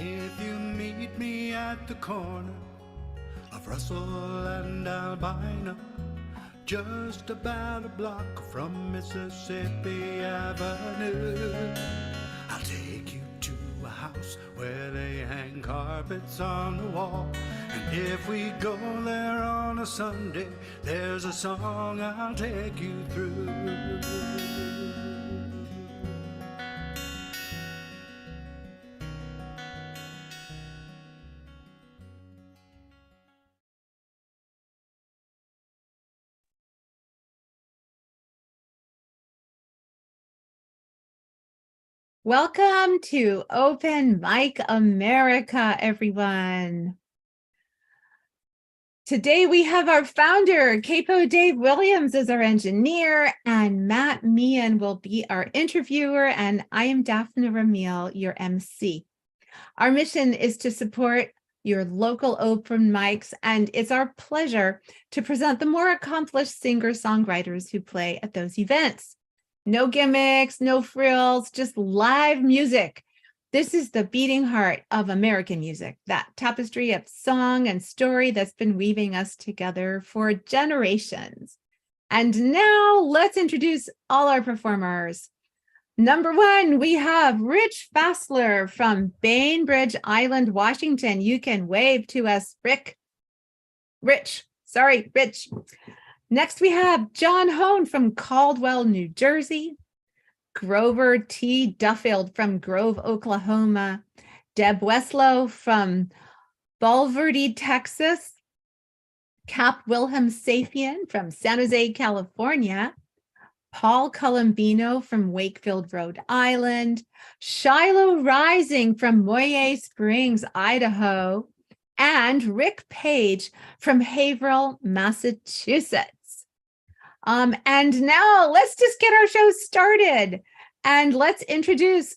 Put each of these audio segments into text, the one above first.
If you meet me at the corner of Russell and Albina, just about a block from Mississippi Avenue, I'll take you to a house where they hang carpets on the wall. And if we go there on a Sunday, there's a song I'll take you through. Welcome to Open Mic America, everyone. Today we have our founder, Capo Dave Williams, as our engineer, and Matt Meehan will be our interviewer, and I am Daphne Ramil, your MC. Our mission is to support your local open mics, and it's our pleasure to present the more accomplished singer-songwriters who play at those events. No gimmicks, no frills, just live music. This is the beating heart of American music, that tapestry of song and story that's been weaving us together for generations. And now let's introduce all our performers. Number one, we have Rich Fassler from Bainbridge Island, Washington. You can wave to us, Rich. Next, we have John Hone from Caldwell, New Jersey, Grover T. Duffield from Grove, Oklahoma, Deb Westlow from Bulverde, Texas, Cap Wilhelm Safian from San Jose, California, Paul Colombino from Wakefield, Rhode Island, Shiloh Rising from Moyie Springs, Idaho, and Ric Page from Haverhill, Massachusetts. And now let's just get our show started. And let's introduce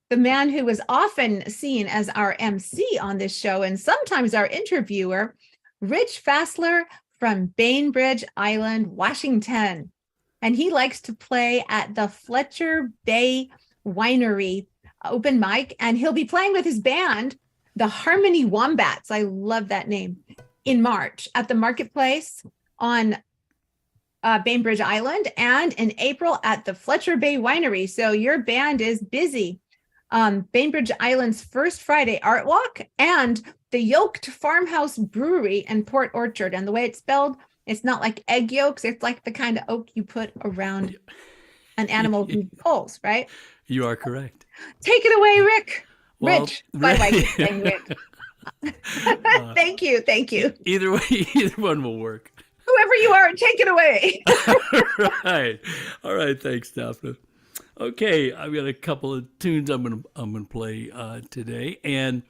the man who is often seen as our MC on this show and sometimes our interviewer, Rich Fassler from Bainbridge Island, Washington. And he likes to play at the Fletcher Bay Winery open mic, and he'll be playing with his band, the Harmony Wombats, I love that name, in March at the Marketplace on Bainbridge Island, and in April at the Fletcher Bay Winery. So your band is busy. Bainbridge Island's First Friday Art Walk and the Yoked Farmhouse Brewery in Port Orchard. And the way it's spelled, it's not like egg yolks. It's like the kind of oak you put around an animal who pulls, right? You are correct. Take it away, Rick. Well, Rich. Bye-bye. Rick. Thank you. Either way, either one will work. Whoever you are, take it away. All right. Thanks, Daphne. Okay, I've got a couple of tunes I'm gonna play today, and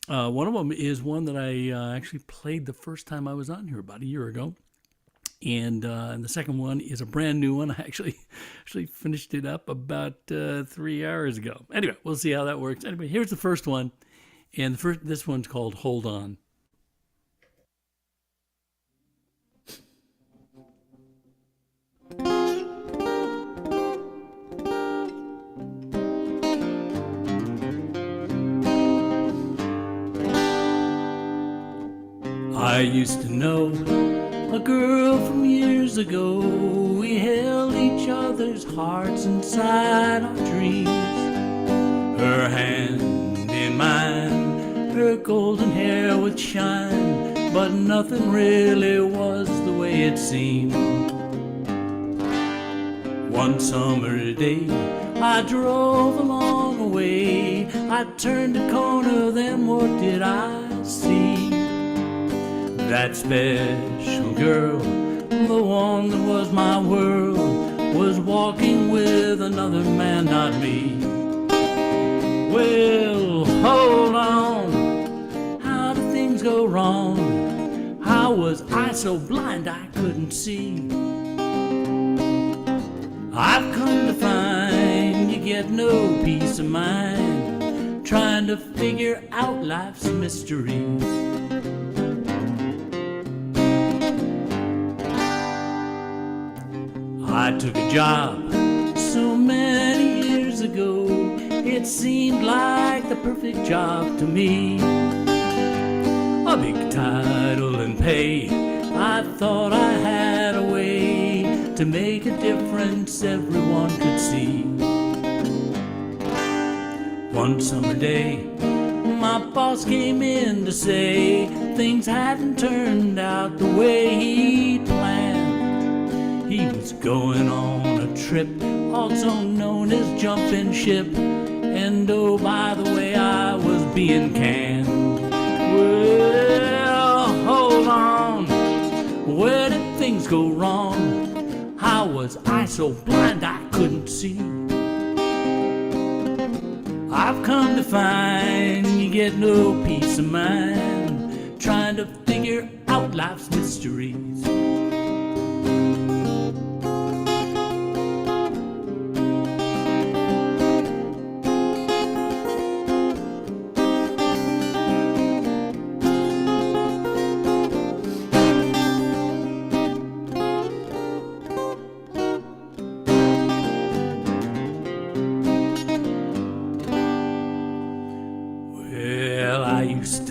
one of them is one that I actually played the first time I was on here about a year ago, and the second one is a brand new one. I actually finished it up about 3 hours ago. Anyway, we'll see how that works. Anyway, here's the first one, and this one's called "Hold On." I used to know a girl from years ago. We held each other's hearts inside our dreams. Her hand in mine, her golden hair would shine, but nothing really was the way it seemed. One summer day, I drove along a way. I turned a corner, then what did I see? That special girl, the one that was my world, was walking with another man, not me. Well, hold on, how did things go wrong? How was I so blind I couldn't see? I've come to find you get no peace of mind trying to figure out life's mysteries. I took a job so many years ago It seemed like the perfect job to me. A big title and pay. I thought I had a way to make a difference everyone could see. One summer day, my boss came in to say things hadn't turned out the way he'd planned. He was going on a trip, also known as jumping ship. And oh, by the way, I was being canned. Well, hold on, where did things go wrong? How was I so blind I couldn't see? I've come to find you get no peace of mind trying to figure out life's mysteries.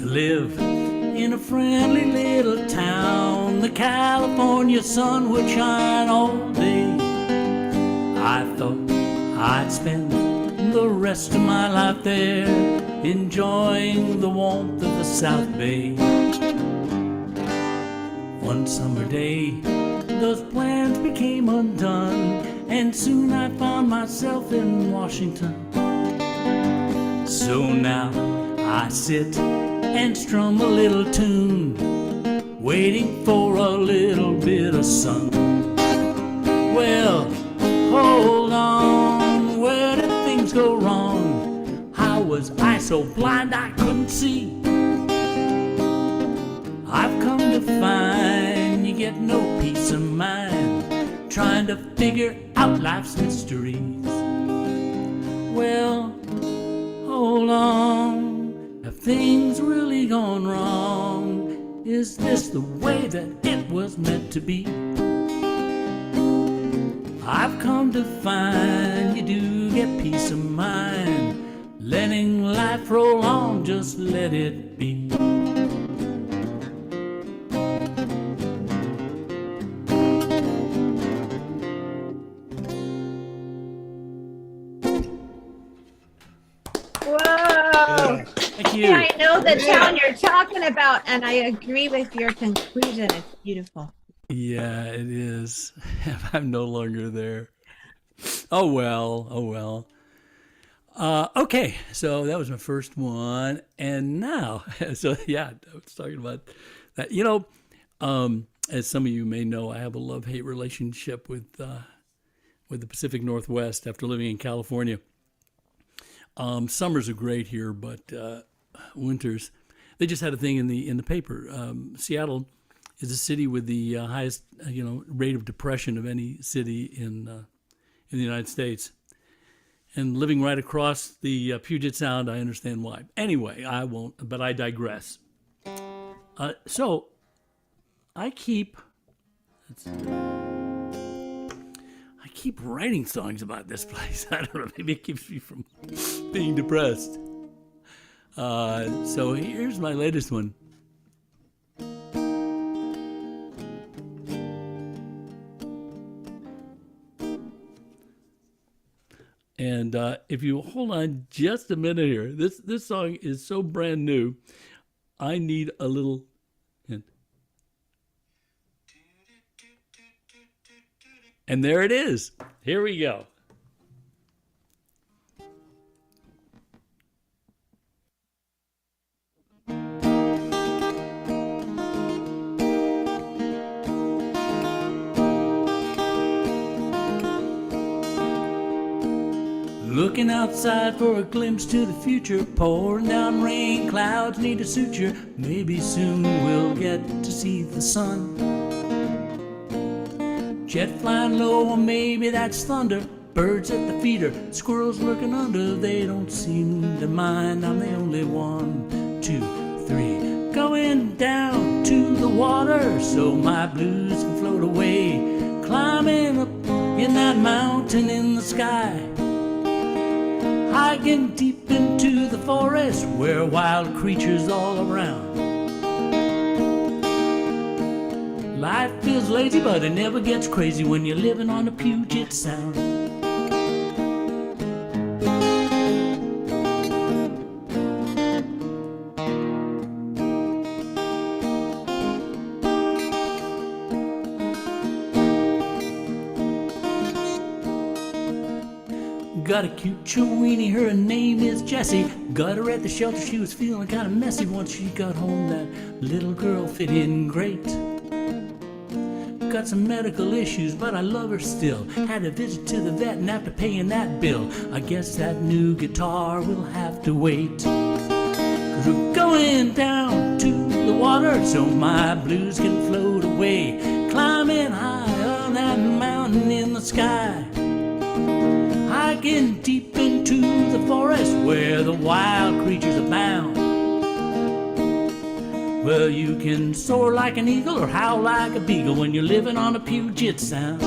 Live in a friendly little town. The California sun would shine all day. I thought I'd spend the rest of my life there, enjoying the warmth of the South Bay. One summer day, those plans became undone, and soon I found myself in Washington. So now I sit and strum a little tune, waiting for a little bit of sun. Well, hold on, where did things go wrong? How was I so blind I couldn't see? I've come to find you get no peace of mind trying to figure out life's mysteries. Well, hold on, have things really gone wrong? Is this the way that it was meant to be? I've come to find you do get peace of mind, letting life roll on, just let it be. Whoa! Thank you. I know the town you're talking about, and I agree with your conclusion. It's beautiful. Yeah, it is. I'm no longer there. Oh well, oh well. Okay, so that was my first one, and now, so yeah, I was talking about that. You know, as some of you may know, I have a love-hate relationship with the Pacific Northwest after living in California. Summers are great here, but winters. They just had a thing in the paper. Seattle is a city with the highest rate of depression of any city in the United States. And living right across the Puget Sound, I understand why. Anyway, I won't, but I digress. So I keep writing songs about this place. I don't know, maybe it keeps me from being depressed. So here's my latest one. And if you hold on just a minute here, this song is so brand new, I need a little hint. And there it is. Here we go. Looking outside for a glimpse to the future, pouring down rain, clouds need a suture. Maybe soon we'll get to see the sun. Jet flying low, or maybe that's thunder. Birds at the feeder, squirrels lurking under. They don't seem to mind, I'm the only one. 2, 3, going down to the water so my blues can float away. Climbing up in that mountain in the sky. hiking deep into the forest where wild creatures all around. Life feels lazy, but it never gets crazy when you're living on the Puget Sound. Got a cute Chiweenie, her name is Jessie. Got her at the shelter, she was feeling kind of messy. Once she got home, that little girl fit in great. Got some medical issues, but I love her still. Had a visit to the vet, and after paying that bill, I guess that new guitar will have to wait. 'Cause we're going down to the water so my blues can float away. Climbing high on that mountain in the sky. Hiking deep into the forest where the wild creatures abound. Well, you can soar like an eagle or howl like a beagle when you're living on the Puget Sound.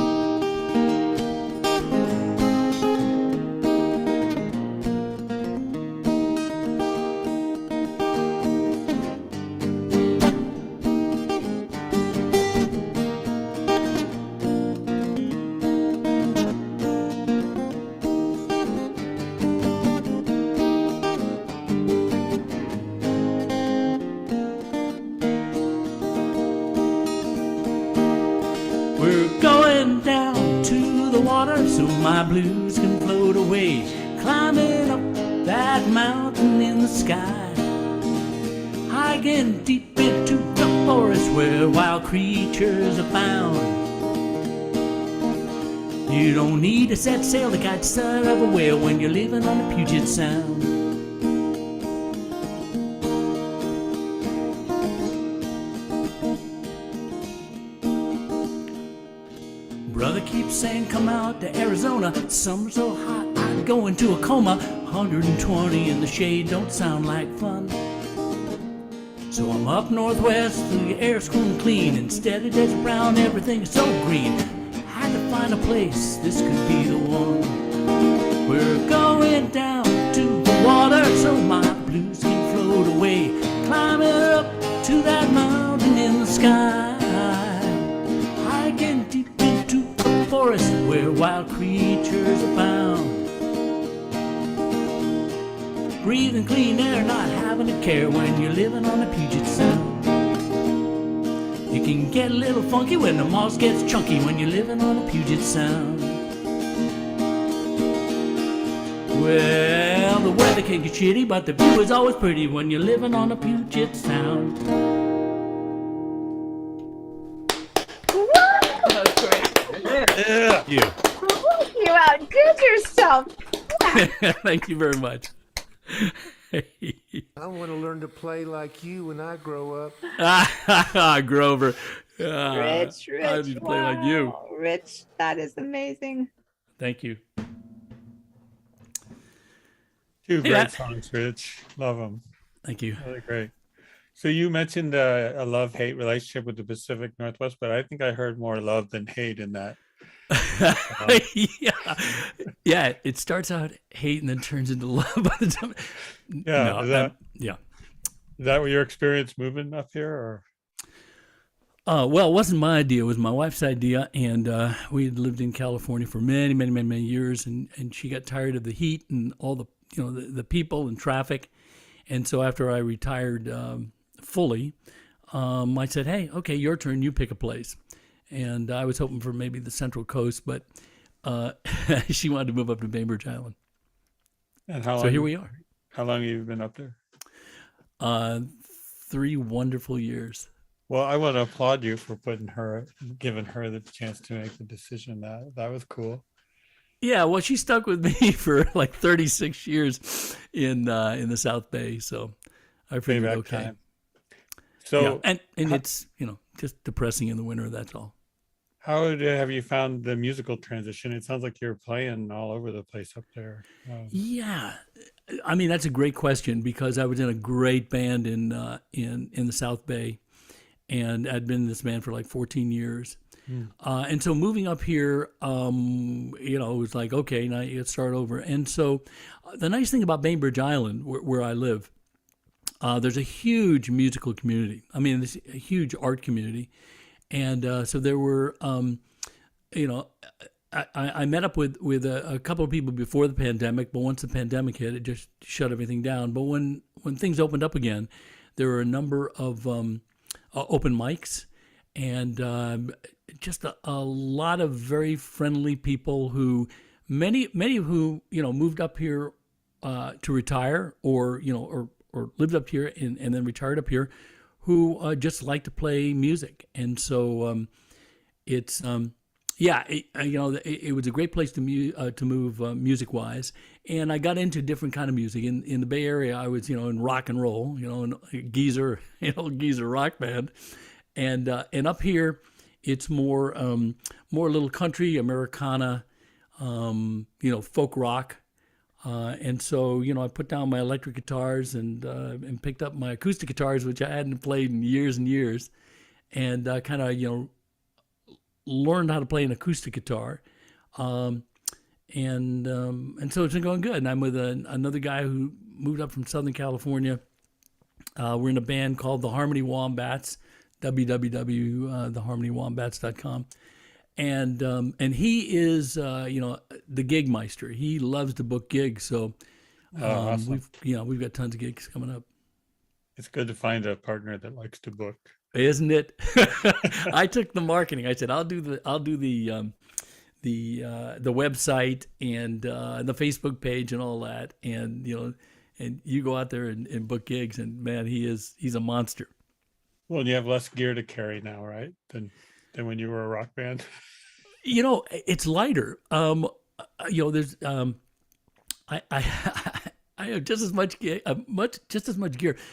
We're going down to the water so my blues can float away. Climbing up that mountain in the sky. Hiking deep into the forest where wild creatures abound. You don't need to set sail to catch sight of a whale when you're living on the Puget Sound. Brother keeps saying come out to Arizona. Summer's so hot I'd go into a coma. 120 in the shade don't sound like fun. So I'm up northwest, the air's cool and clean. Instead of desert brown, everything is so green. Had to find a place, this could be the one. We're going down to the water so my blues can float away. Climbing up to that mountain in the sky. Hiking deep into the forest where wild creatures abound. Breathing clean air, not having a care when you're living on the Puget Sound. You can get a little funky when the moss gets chunky when you're living on the Puget Sound. Well, the weather can get shitty, but the view is always pretty when you're living on the Puget Sound. Yeah. You outdid yourself. Thank you very much. I want to learn to play like you when I grow up. Grover. Rich, I need to play like you. wow. Rich, that is amazing. Thank you. Two Hey, great Matt. songs, Rich. Love them. Thank you. Really great. So you mentioned a love-hate relationship with the Pacific Northwest, but I think I heard more love than hate in that. Yeah. It starts out hate and then turns into love by the time. Yeah, No, is that yeah. is that what your experience moving up here, or? Well, it wasn't my idea. It was my wife's idea, and we had lived in California for many years, and she got tired of the heat and all the the people and traffic, and so after I retired fully, I said, "Hey, okay, your turn. You pick a place," and I was hoping for maybe the Central Coast, but she wanted to move up to Bainbridge Island. And how long? So here we are. How long have you been up there? 3 wonderful years. Well, I want to applaud you for giving her the chance to make the decision. That was cool. Yeah, well, she stuck with me for like 36 years in the South Bay, so I figured Payback okay. time. So, yeah, and it's just depressing in the winter. That's all. how have you found the musical transition? It sounds like you're playing all over the place up there. Yeah, I mean that's a great question because I was in a great band in the South Bay, and I'd been in this band for like 14 years, And so moving up here, it was like, okay, now you got to start over. And so the nice thing about Bainbridge Island, where I live, there's a huge musical community. I mean, there's a huge art community. And so there were, I met up with a couple of people before the pandemic, but once the pandemic hit, it just shut everything down. But when things opened up again, there were a number of open mics, and just a lot of very friendly people who many who moved up here to retire, or lived up here and then retired up here, who just like to play music. And so it's it was a great place to move music wise. And I got into different kind of music. In the Bay Area, I was in rock and roll, in geezer rock band, and up here it's more little country, Americana, folk rock. And so, I put down my electric guitars and picked up my acoustic guitars, which I hadn't played in years and years, and kind of, learned how to play an acoustic guitar. And so it's been going good. And I'm with another guy who moved up from Southern California. We're in a band called the Harmony Wombats, www.theharmonywombats.com. And he is, the gig meister. He loves to book gigs. So Awesome. we've got tons of gigs coming up. It's good to find a partner that likes to book. Isn't it? I took the marketing. I said, I'll do the website and the Facebook page and all that. And, and you go out there and book gigs, and man, he's a monster. Well, you have less gear to carry now, right? Than when you were a rock band. It's lighter. There's I have just as much gear.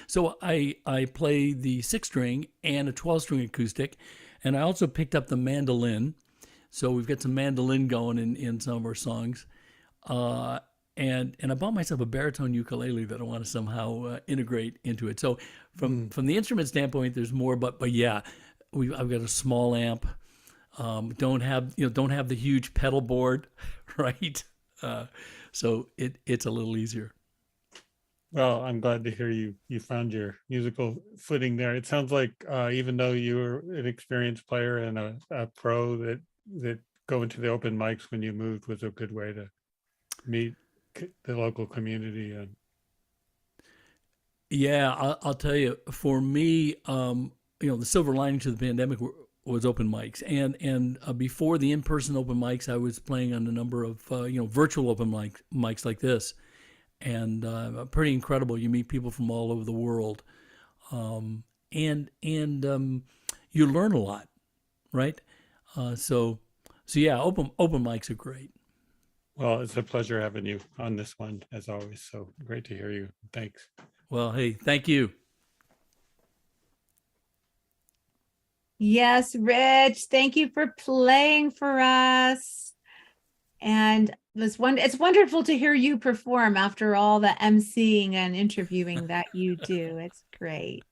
So I play the 6-string and a 12-string acoustic, and I also picked up the mandolin. So we've got some mandolin going in some of our songs, and I bought myself a baritone ukulele that I want to somehow integrate into it. So from the instrument standpoint, there's more, but yeah, I've got a small amp. Don't have the huge pedal board, right? So it's a little easier. Well, I'm glad to hear you found your musical footing there. It sounds like even though you were an experienced player and a pro, that going to the open mics when you moved was a good way to meet the local community. And yeah, I'll tell you, for me, the silver lining to the pandemic was open mics, and before the in-person open mics, I was playing on a number of virtual open mics like this. And pretty incredible. You meet people from all over the world, and you learn a lot, right? So yeah, open mics are great. well, it's a pleasure having you on this one as always. So great to hear you. Thanks. Well, hey, thank you. Yes, Rich, thank you for playing for us. And it's wonderful to hear you perform after all the emceeing and interviewing that you do. It's great.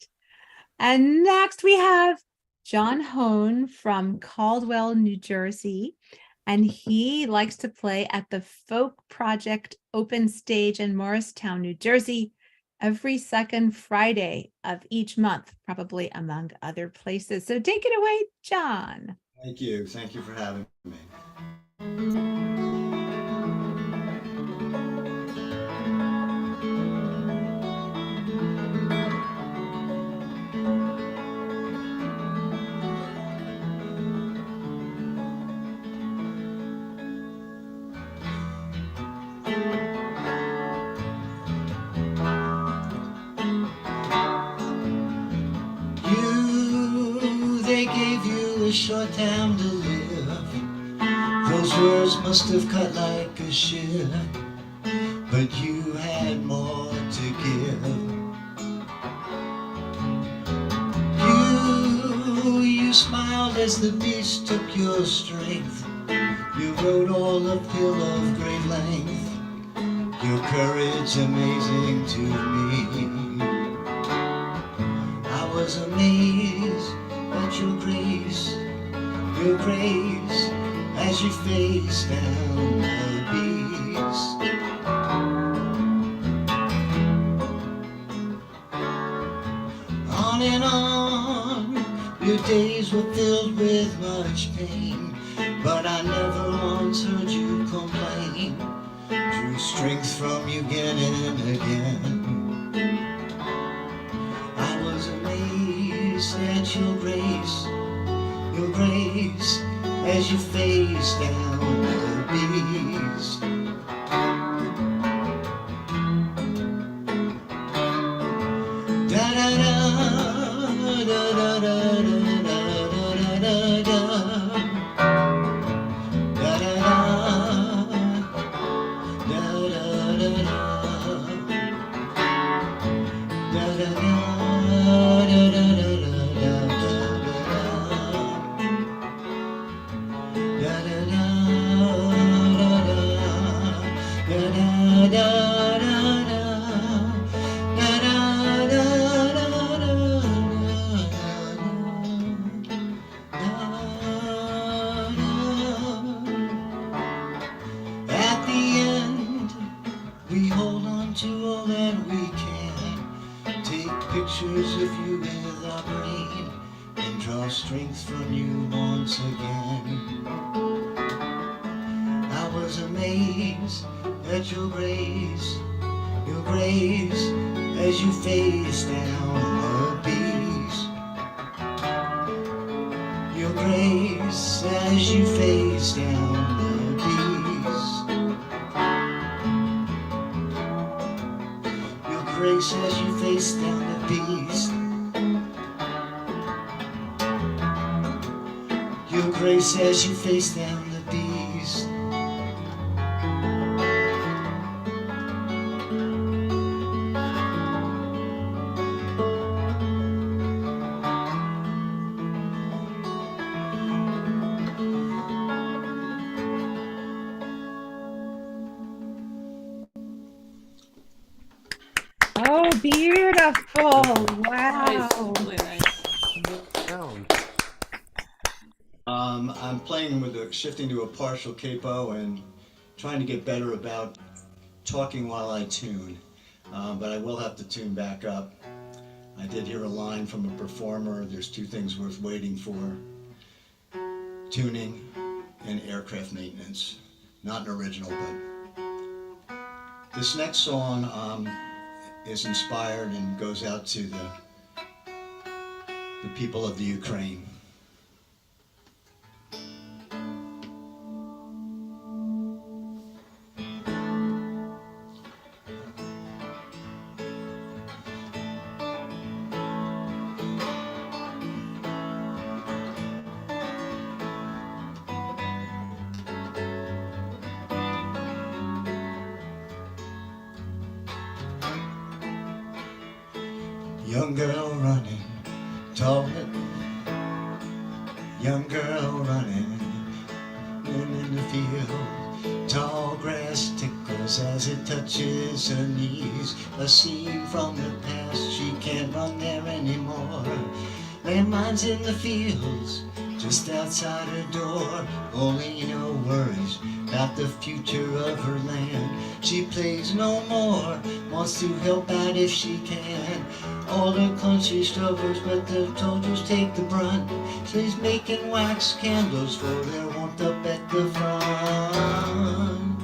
And next we have John Hone from Caldwell, New Jersey. And he likes to play at the Folk Project Open Stage in Morristown, New Jersey, every second Friday of each month, probably among other places. So take it away, John. Thank you. Thank you for having me. They gave you a short time to live. Those words must have cut like a shiv, but you had more to give. You smiled as the beast took your strength. You rode all uphill of great length. Your courage amazing to me. I was amazed at your grace, your grace as you face down the beast. On and on, your days were filled with much pain, but I never once heard you complain. Drew strength from you again and again. I was amazed at your grace as you face down the beast. Da da da da da da da da da da. At the end, we hold on to all that we can. Take pictures of you with our brain and draw strength from you once again. I was amazed at your grace as you face down the beast. Your grace as you face down the beast. Your grace as you face down the beast. Your grace as you face down the beast. Oh, beautiful. Wow. Really nice. Sound. I'm playing with shifting to a partial capo and trying to get better about talking while I tune, but I will have to tune back up. I did hear a line from a performer, there's two things worth waiting for: tuning and aircraft maintenance. Not an original, but this next song is inspired and goes out to the people of the Ukraine. Young girl running, tall, young girl running in the field. Tall grass tickles as it touches her knees. A scene from the past, she can't run there anymore. Landmines in the fields, just outside her door. Only no worries about the future of her land. She plays no more, wants to help out if she can. All her country struggles, but the soldiers take the brunt. She's making wax candles for their warmth up at the front.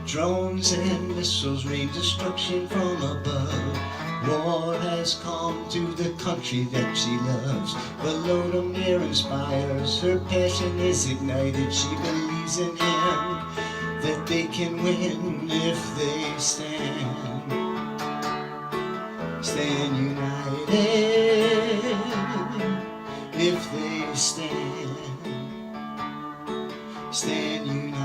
Drones and missiles rain destruction from above. War has come to the country that she loves. Volodymyr inspires, her passion is ignited. She believes in him, that they can win if they stand united. If they stand united.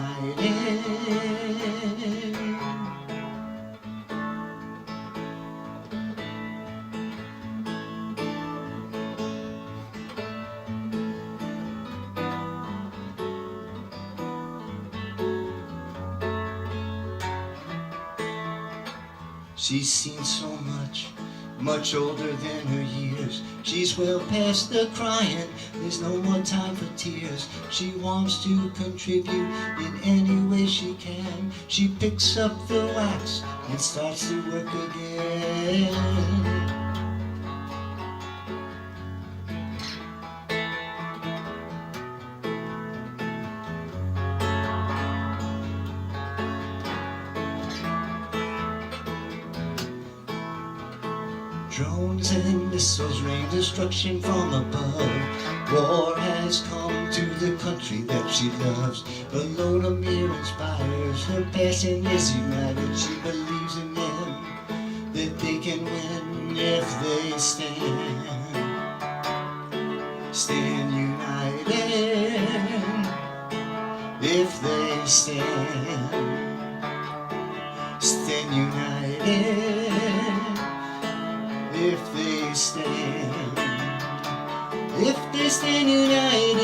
She's seen so much, much older than her years. She's well past the crying, there's no more time for tears. She wants to contribute in any way she can. She picks up the wax and starts to work again. Drones and missiles rain destruction from above. War has come to the country that she loves. But Lola Mir inspires her passion is united. She believes in them, that they can win if they stand. Stand united, if they stand. Stand united, if they stand united. Stand united.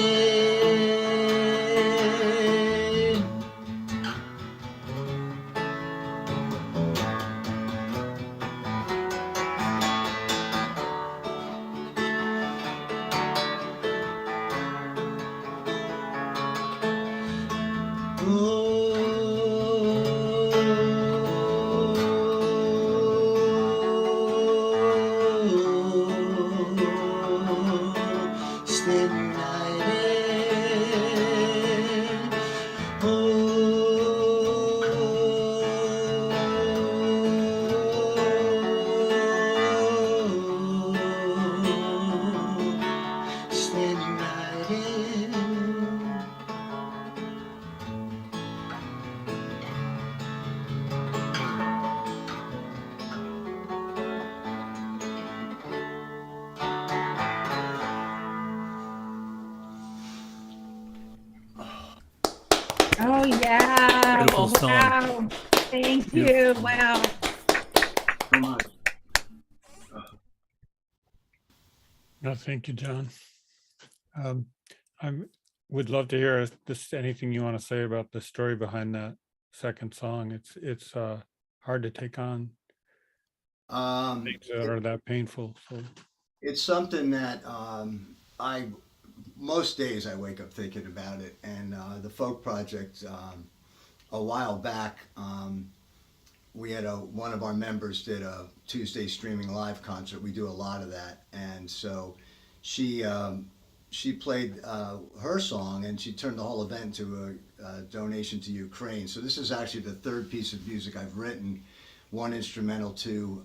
Stand united. Oh, yeah. Beautiful song. Wow. Thank you. Beautiful. Wow. Come on. No, thank you, John. I would love to hear this, anything you want to say about the story behind that second song. It's hard to take on things that are that painful. So It's something that most days I wake up thinking about it. And the Folk Project, a while back, we had one of our members did a Tuesday streaming live concert. We do a lot of that, and so she played her song, and she turned the whole event to a donation to Ukraine. So this is actually the third piece of music I've written, one instrumental, two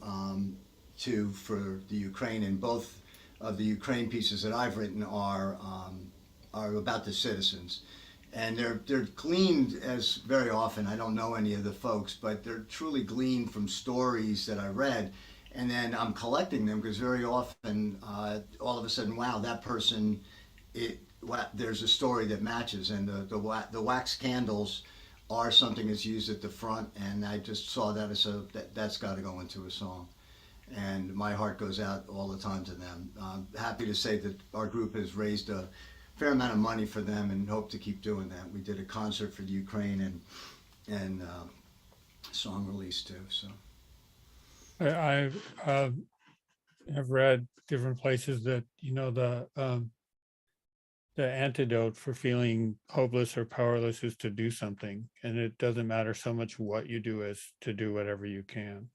for the Ukraine, and both of the Ukraine pieces that I've written are about the citizens. And they're gleaned, as very often, I don't know any of the folks, but they're truly gleaned from stories that I read. And then I'm collecting them because very often, all of a sudden, wow, that person, there's a story that matches. And the wax candles are something that's used at the front, and I just saw that as that's got to go into a song. And my heart goes out all the time to them. I'm happy to say that our group has raised a fair amount of money for them and hope to keep doing that. We did a concert for the Ukraine and song release too. So I have read different places that the antidote for feeling hopeless or powerless is to do something, and it doesn't matter so much what you do as to do whatever you can.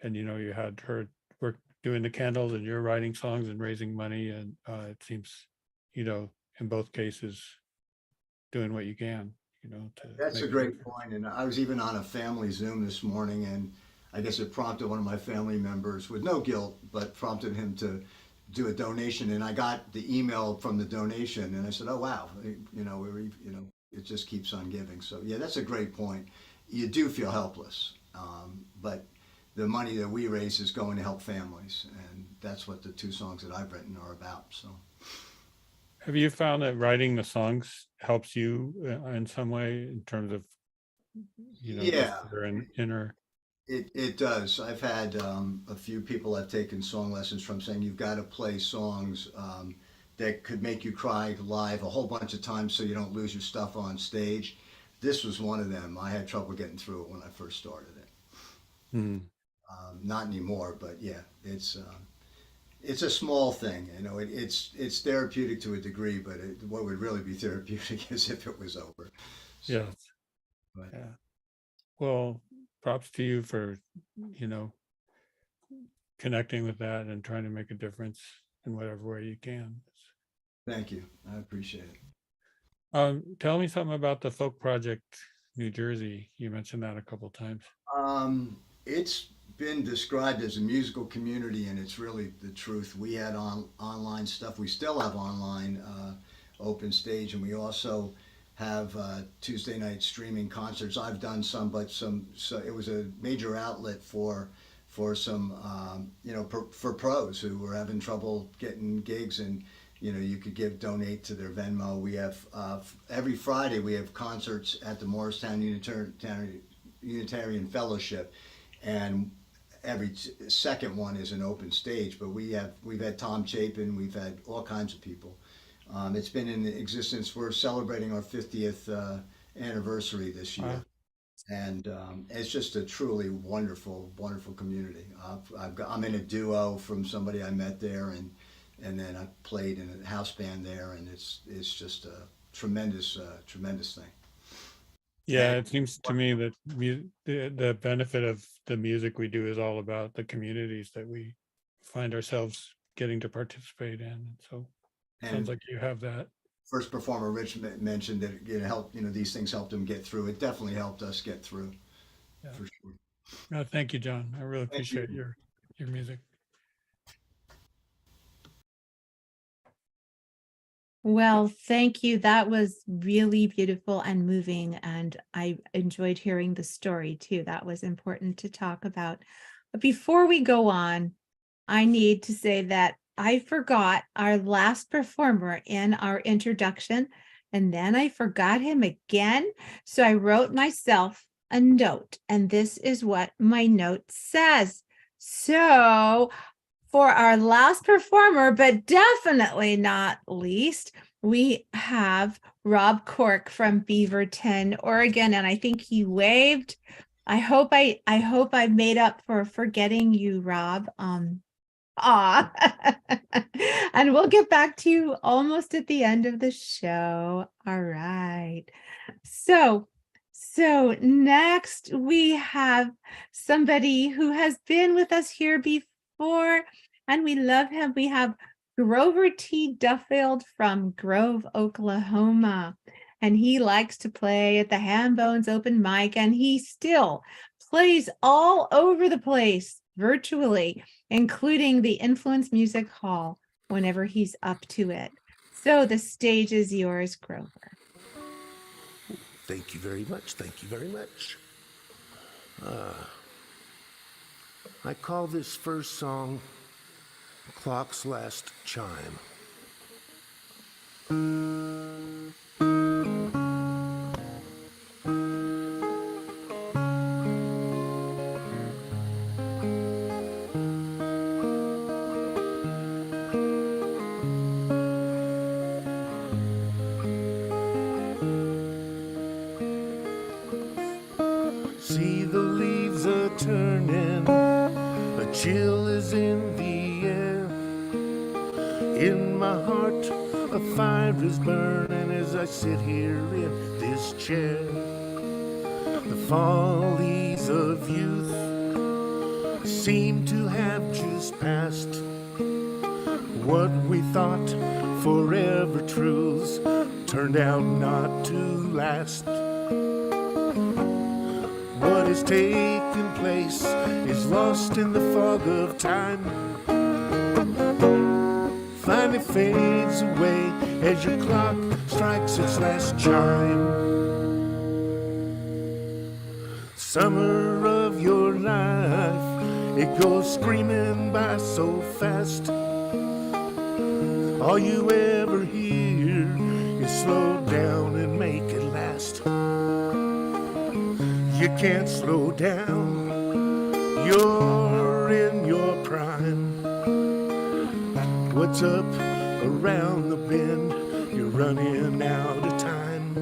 And you had her work doing the candles, and you're writing songs and raising money, and it seems in both cases doing what you can to that's a make great point. And I was even on a family Zoom this morning, and I guess it prompted one of my family members, with no guilt, but prompted him to do a donation. And I got the email from the donation, and I said, oh wow, it just keeps on giving. So yeah, that's a great point. You do feel helpless, but the money that we raise is going to help families, and that's what the two songs that I've written are about. So Have you found that writing the songs helps you in some way in terms of yeah, inner it does. I've had a few people I've taken song lessons from saying you've got to play songs that could make you cry live a whole bunch of times so you don't lose your stuff on stage. This was one of them. I had trouble getting through it when I first started it. Not anymore, but yeah, it's a small thing. You know, it's therapeutic to a degree, but what would really be therapeutic is if it was over. So, Yeah. but Yeah. Well, props to you for, you know, connecting with that and trying to make a difference in whatever way you can. thank you. I appreciate it. Tell me something about the Folk Project New Jersey. You mentioned that a couple times. It's been described as a musical community, and it's really the truth. We had online stuff. We still have online open stage, and we also have Tuesday night streaming concerts. I've done some, but so it was a major outlet for some for pros who were having trouble getting gigs, and you could donate to their Venmo. We have every Friday we have concerts at the Morristown Unitarian Fellowship, and every second one is an open stage. But we've had Tom Chapin, we've had all kinds of people. It's been in existence. We're celebrating our 50th anniversary this year. Wow. And it's just a truly wonderful, wonderful community. I'm in a duo from somebody I met there, and then I played in a house band there, and it's just a tremendous thing. Yeah, it seems to me that the benefit of the music we do is all about the communities that we find ourselves getting to participate in. So it sounds And like you have that. first performer Rich mentioned that these things helped him get through. It definitely helped us get through. Yeah. For sure. No, thank you, John. I really Thank you. appreciate your music. Well, thank you. That was really beautiful and moving, and I enjoyed hearing the story too. That was important to talk about. But before we go on, I need to say that I forgot our last performer in our introduction, and then I forgot him again. So I wrote myself a note, and this is what my note says. So for our last performer, but definitely not least, we have Rob Cork from Beaverton, Oregon, and I think he waved. I hope I made up for forgetting you, Rob. And we'll get back to you almost at the end of the show. All right. So next we have somebody who has been with us here before, and we love him. We have Grover T. Duffield from Grove, Oklahoma, and he likes to play at the Hambones open mic, and he still plays all over the place virtually, including the Influence Music Hall whenever he's up to it. So the stage is yours, Grover. Thank you very much. Thank you very much. I call this first song Clock's Last Chime. See the leaves a turning, a chill is in the air. In my heart, a fire is burning as I sit here in this chair. The follies of youth seem to have just passed. What we thought forever truths turned out not to last. What has taken place is lost in the fog of time. Finally fades away as your clock strikes its last chime. Summer of your life, it goes screaming by so fast. All you ever hear is slow down and make it last. You can't slow down, you're in your prime. What's up around the bend? You're running out of time.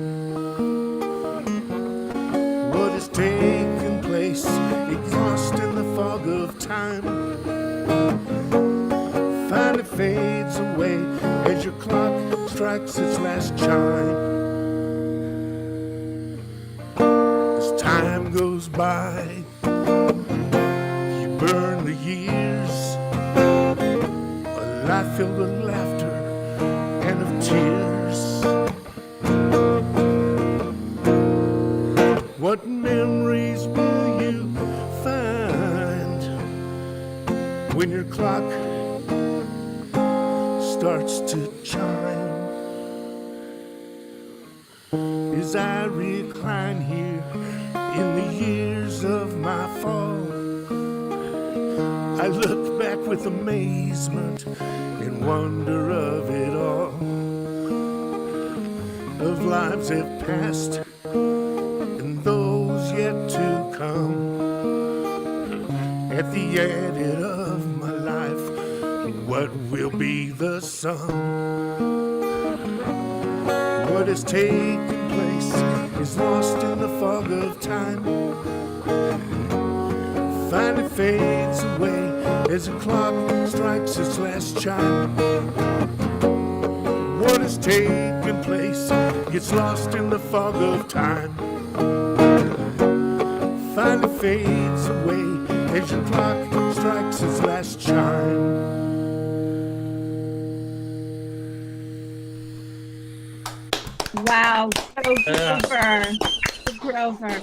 What has taken place, exhaust in the fog of time finally fades away as your clock strikes its last chime. As time goes by, you burn the years, a life filled with laughter and of tears. What memories will you find when your clock starts to chime? As I recline here in the years of my fall, I look back with amazement and wonder of it all, of lives that passed and those yet to come. At the edit of my life, what will be the sum? What has taken place is lost in the fog of time. Finally fades away as the clock strikes its last chime. What has taken place gets lost in the fog of time. Finally fades away as your clock strikes its last chime. Wow. Go Grover. Go Grover.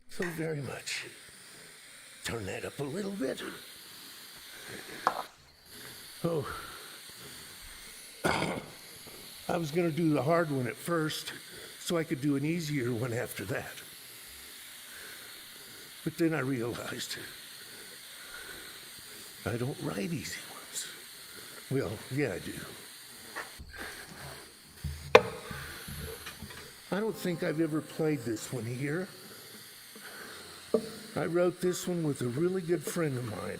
So very much. Turn that up a little bit. Oh. I was going to do the hard one at first so I could do an easier one after that. But then I realized I don't write easy ones. Well, yeah, I do. I don't think I've ever played this one here. I wrote this one with a really good friend of mine.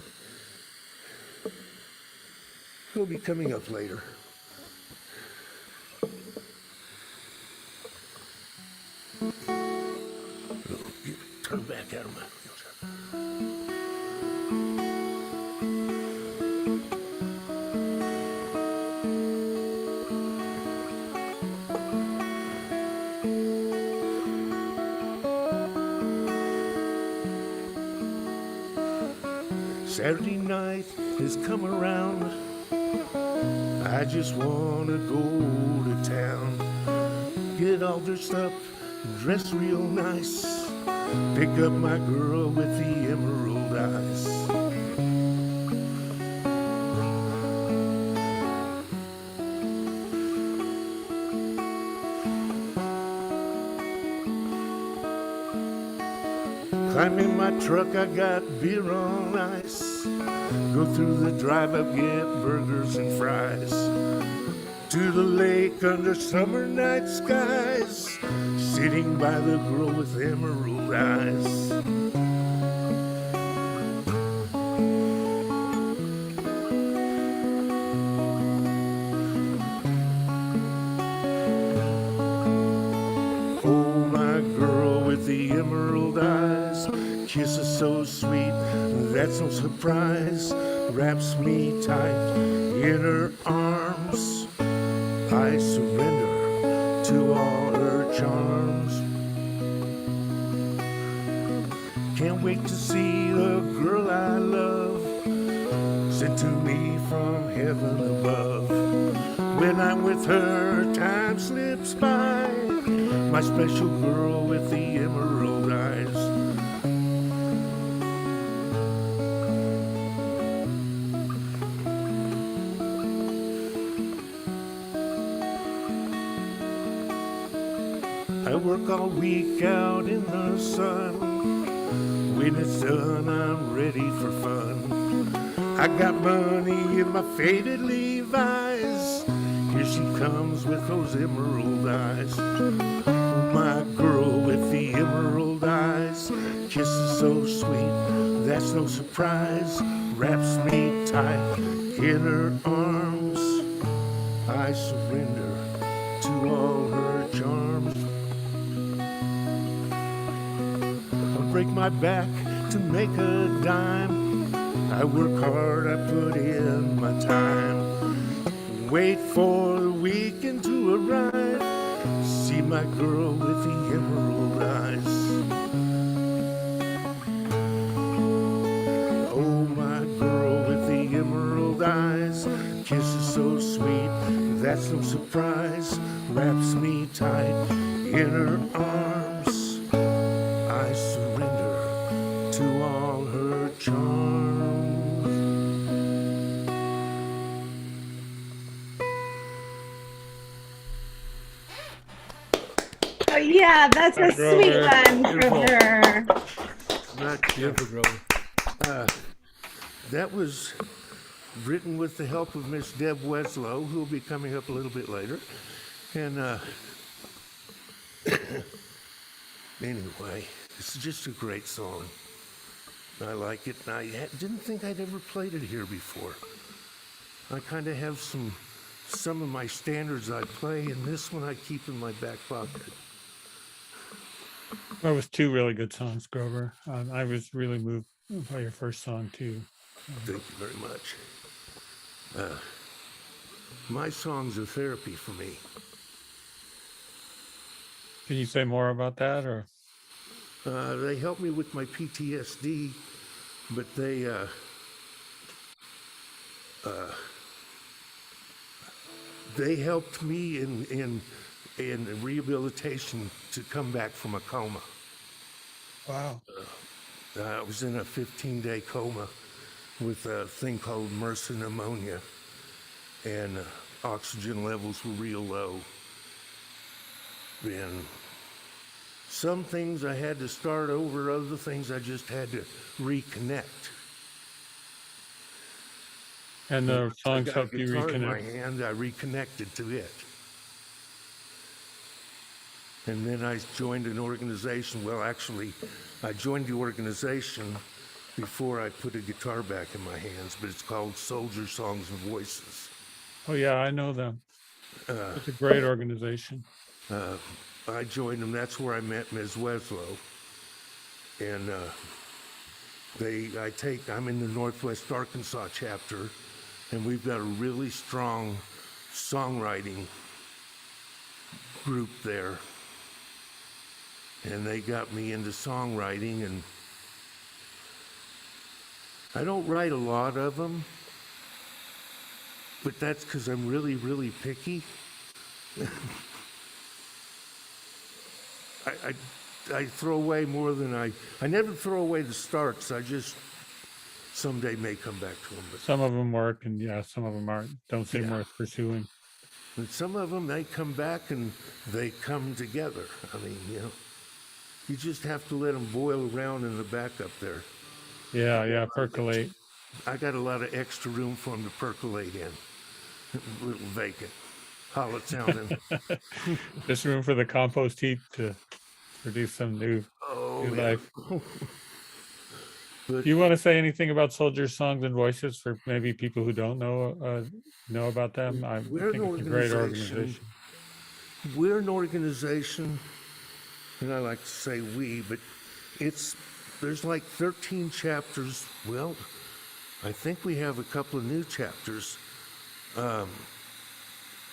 He'll be coming up later. Turn back out of my wheelchair. Saturday night has come around. I just wanna go to town, get all dressed up, dress real nice, pick up my girl with the emerald eyes. Climb in my truck, I got beer on ice. Go through the drive-up, get burgers and fries. To the lake under summer night skies, sitting by the girl with emerald eyes. Oh, my girl with the emerald eyes, kisses so sweet, that's no surprise, wraps me tight in her arms. I surrender to all her charms. Can't wait to see the girl I love, sent to me from heaven above. When I'm with her, time slips by, my special girl with the emerald eyes. I work all week out in the sun. When it's done, I'm ready for fun. I got money in my faded Levi's. Here she comes with those emerald eyes. My girl with the emerald eyes, kisses so sweet, that's no surprise, wraps me tight in her arms. I surrender to all her charms. I'll break my back to make a dime. I work hard, I put in my time. Wait for the weekend to arrive. See my girl with the emerald eyes. Oh, my girl with the emerald eyes. Kisses so sweet, that's no surprise. Wraps me tight in her arms. I surrender to all her charms. Oh yeah, that's a sweet Grover. one, Grover. Not Beautiful, Grover. That was written with the help of Miss Deb Weslow, who will be coming up a little bit later. And anyway, it's just a great song. I like it, and I didn't think I'd ever played it here before. I kind of have some of my standards I play, and this one I keep in my back pocket. That was two really good songs, Grover. I was really moved by your first song too. Thank you very much. My songs are therapy for me. Can you say more about that, or? They help me with my PTSD, but they helped me in rehabilitation to come back from a coma. Wow. I was in a 15-day coma with a thing called MRSA pneumonia, and oxygen levels were real low. And some things I had to start over, other things I just had to reconnect. And the I songs got help a you guitar in my reconnect. hand, I reconnected to it. And then I joined an organization. Well, actually, I joined the organization before I put a guitar back in my hands, but it's called Soldier Songs and Voices. Oh yeah, I know them. It's a great organization. I joined them. That's where I met Ms. Weslow. And I'm in the Northwest Arkansas chapter, and we've got a really strong songwriting group there. And they got me into songwriting, and I don't write a lot of them, but that's because I'm really, really picky. I throw away more than I never throw away the starts. I just someday may come back to them. But Some of them work, and yeah, some of them aren't. Don't seem Yeah. worth pursuing. some of them, they come back and they come together. I mean, you just have to let them boil around in the back up there. Yeah, percolate. I got a lot of extra room for them to percolate in. A little vacant, hollow sounding. Just room for the compost heap to produce some new Yeah. life. But Do you want to say anything about Soldier Songs and Voices for maybe people who don't know about them? I We're think an it's a great organization. organization. We're an organization, and I like to say we, but there's like 13 chapters. Well, I think we have a couple of new chapters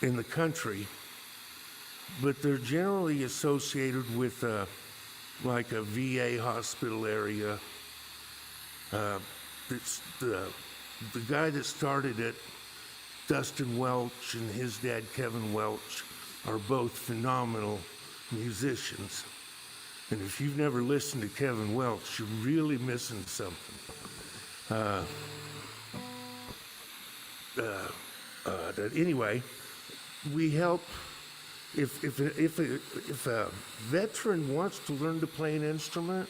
in the country, but they're generally associated with like a VA hospital area. It's the guy that started it, Dustin Welch, and his dad, Kevin Welch, are both phenomenal musicians. And if you've never listened to Kevin Welch, you're really missing something. Anyway, we help. If a veteran wants to learn to play an instrument,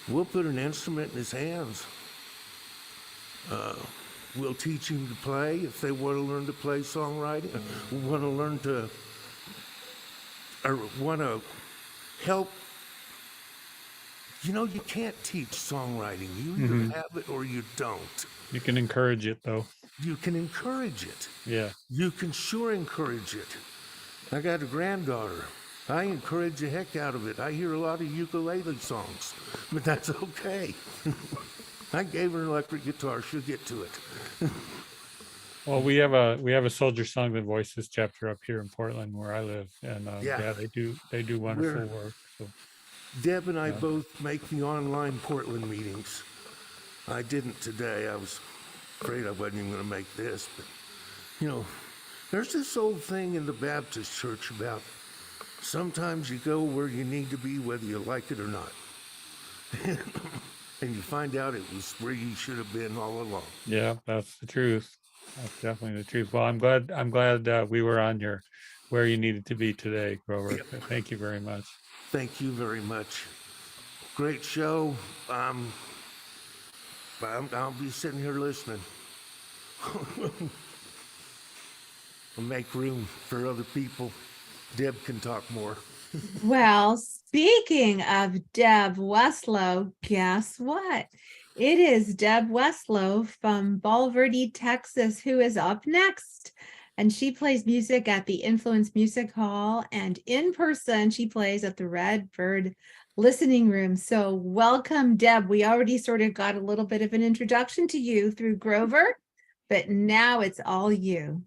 we'll put an instrument in his hands. We'll teach him to play if they want to learn to play songwriting. Want to learn to, or want to help. You can't teach songwriting. You either have it or you don't. You can encourage it though. You can encourage it. Yeah. You can sure encourage it. I got a granddaughter. I encourage the heck out of it. I hear a lot of ukulele songs, but that's okay. I gave her an electric guitar. She'll get to it. Well, we have a Soldier Songs and Voices chapter up here in Portland where I live, and Yeah. they do wonderful work. So Deb and I both make the online Portland meetings. I didn't today. I was afraid I wasn't even going to make this, but there's this old thing in the Baptist church about sometimes you go where you need to be, whether you like it or not. And you find out it was where you should have been all along. yeah, that's the truth. That's definitely the truth. Well, I'm glad we were on your where you needed to be today, Grover. Yep. Thank you very much. Thank you very much. Great show. I'll be sitting here listening. I'll make room for other people. Deb can talk more. Well, speaking of Deb Westlow, guess what? It is Deb Westlow from Bulverde, Texas, who is up next. And she plays music at the Influence Music Hall, and in person, she plays at the Red Bird Listening Room. So welcome, Deb. We already sort of got a little bit of an introduction to you through Grover, but now it's all you.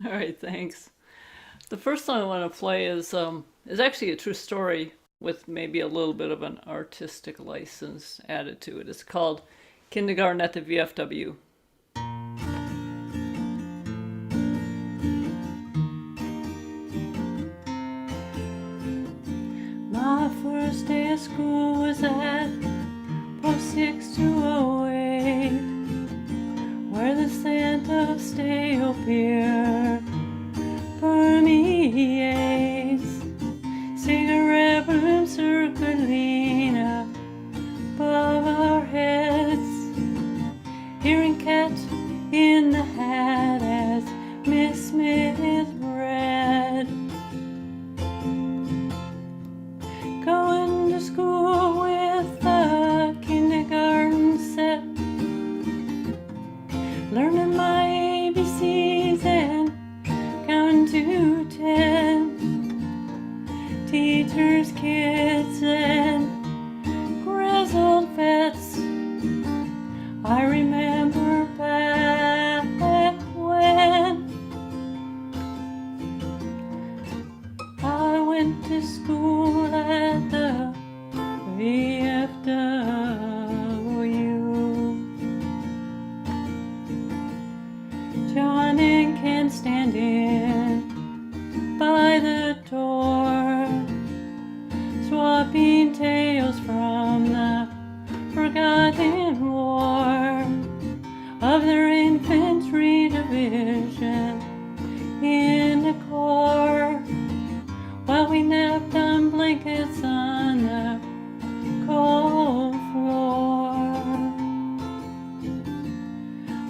All right, thanks. The first song I want to play is actually a true story with maybe a little bit of an artistic license added to it. It's called Kindergarten at the VFW. My first day of school was at Post 6208, where the scent of stale beer permeates. Cigarette room circling above our heads, hearing Cat in the Hat as Miss Smith read. Going to school with the kindergarten set, learning my ABCs and counting to 10. Teachers, kids, and grizzled vets. I remember back when I went to school at the VFW. John and Ken standing by the door, swapping tales from the forgotten war of their infantry division in the Corps, while we napped on blankets on the cold floor.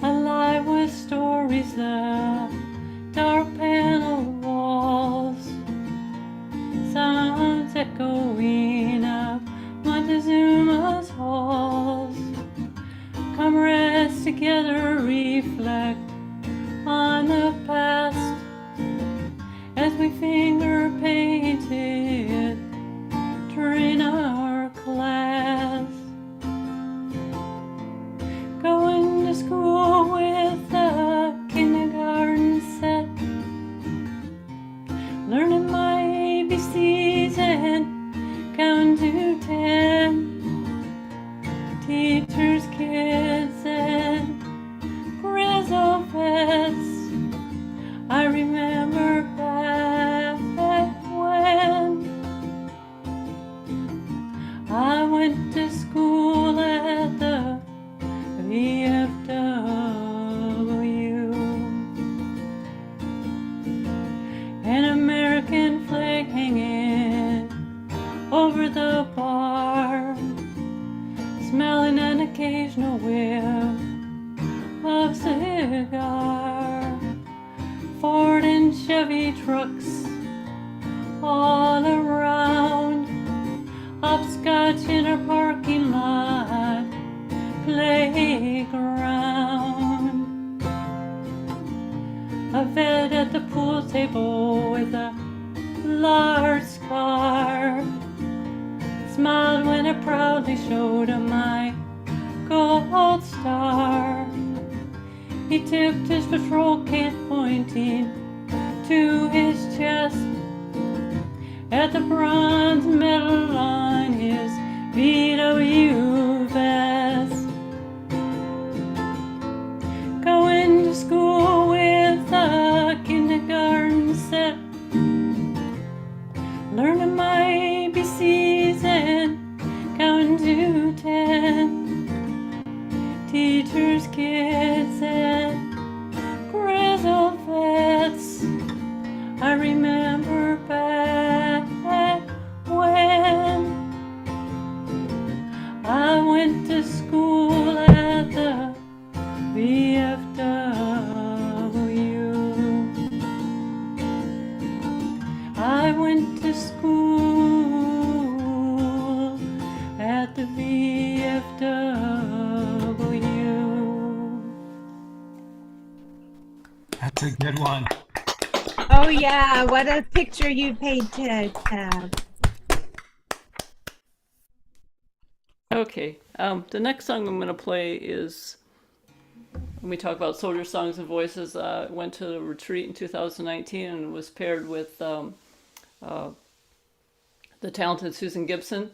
Alive with stories, the dark paneled walls, sounds echoing up Montezuma's halls. Comrades together reflect on the past as we finger painted during our class. Going to school with the kindergarten set, learning my ABCs and counting to 10. Teachers, kids, and grizzled vets. I remember back when I went to school at the VFW. An American flag hanging over the bar, smelling an occasional whiff of cigar. Ford and Chevy trucks all around, hopscotch in our parking lot playground. A vet at the pool table with a large scar smiled when I proudly showed him my gold star. He tipped his patrol kit pointing to his chest. At the bronze medal on his VW vest. Going to school with a kindergarten set. Learning my ABCs and counting to 10. Teachers, kids, and grizzled vets. I remember back when I went to school at the VFW. I went to school at the VFW. That's a good one. Oh yeah, what a picture you painted, Tab. Okay, the next song I'm going to play is, when we talk about soldier songs and voices, went to the retreat in 2019 and was paired with the talented Susan Gibson,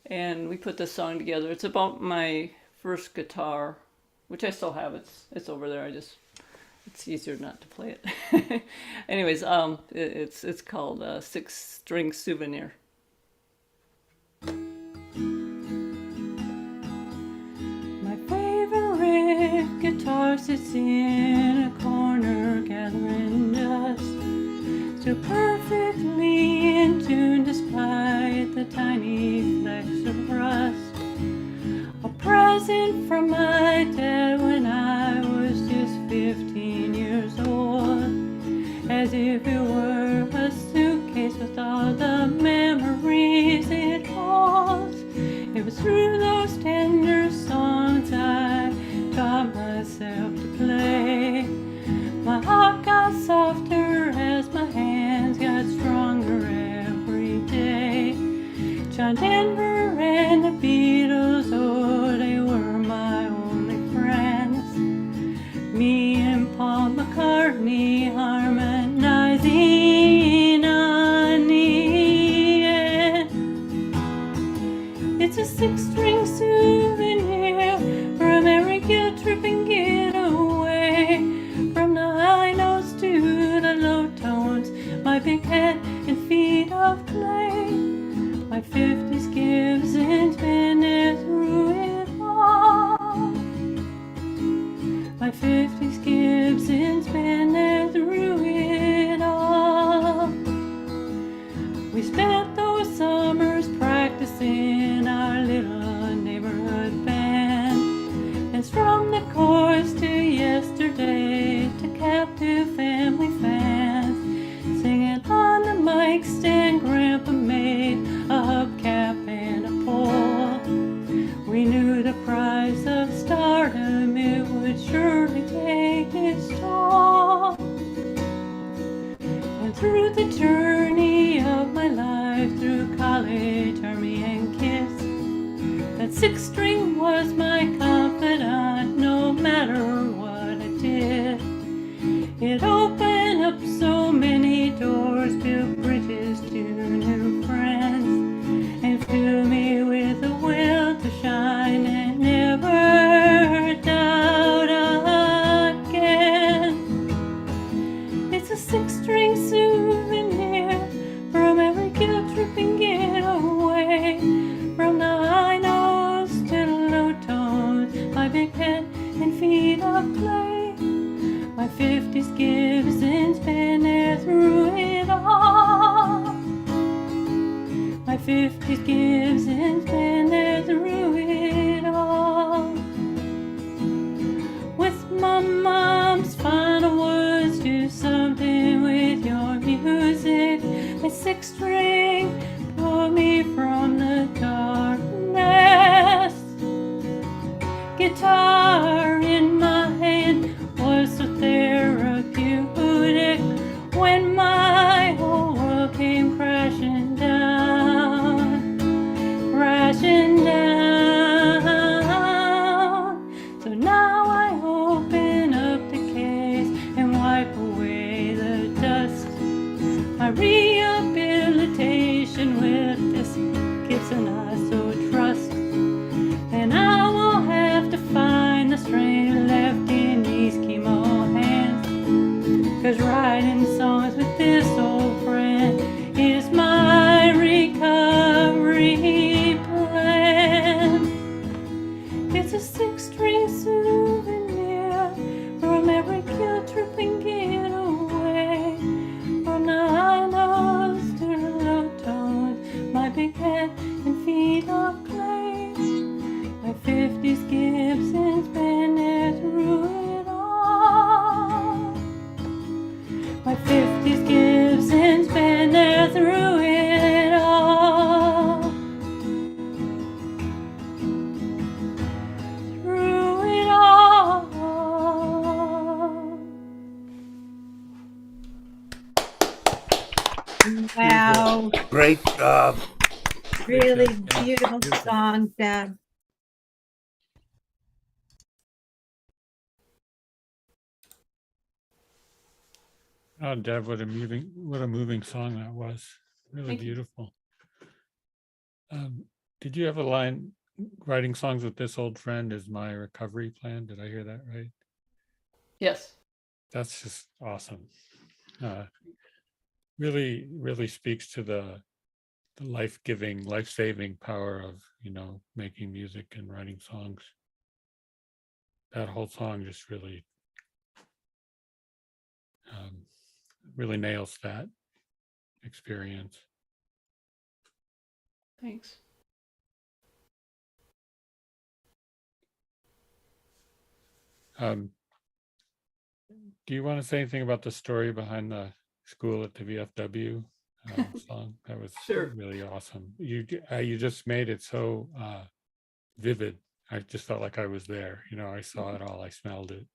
and we put this song together. It's about my first guitar, which I still have. It's over there. It's easier not to play it. Anyways, it's called Six String Souvenir. My favorite guitar sits in a corner gathering dust, still perfectly in tune despite the tiny flecks of rust. A present from my dad when I was just 15 years old, as if it were a suitcase with all the memories it holds. It was through those tender songs I taught myself to play. My heart got softer as my hands got stronger every day. John Denver and the Beatles, oh, they were my only friends. Me and Paul McCartney harmonizing on the end. It's a six-string souvenir from every guilt trip and getaway. From the high notes to the low tones, my big head and feet of clay. My 50s Gibson's been there through it all. My 50s Gibson's been there through it all. We spent those summers practicing our little neighborhood band, and from the chorus to yesterday to captive family fans, singing on the mic stand Grandpa made a hubcap and a pole. We knew the price of stardom, it would surely take its toll. And through the journey of my life, through college, army, and kiss, that six string was my confidant, no matter what I did. It opened up so many doors, built bridges to new friends, and filled me with a will to shine and never doubt again. It's a six-string souvenir from every guilt trip and getaway. From the high notes to the low tones, my big head and feet of clay. My 50s Gibson's been there through it all. My 50s Gibson's been there through it all. With my mom's final words, do something with your music. My six string pulled me from the darkness. Guitar in my hand was so therapeutic when my whole world came crashing down. big head and feet of clay. My 50s Gibson's been there through it all. My 50s Gibson's been there through it all. Through it all. Wow. Great job. Really Yeah, beautiful beautiful. song, Deb. Oh, Deb, what a moving song that was. Really Thank you. beautiful. Did you have a line, writing songs with this old friend is my recovery plan? Did I hear that right? Yes. That's just awesome. Really, really speaks to the life-giving, life-saving power of, making music and writing songs. That whole song just really, really nails that experience. Thanks. Do you want to say anything about the story behind the school at the VFW song? That was Sure. really awesome. You just made it so vivid. I just felt like I was there. I saw it all. I smelled it,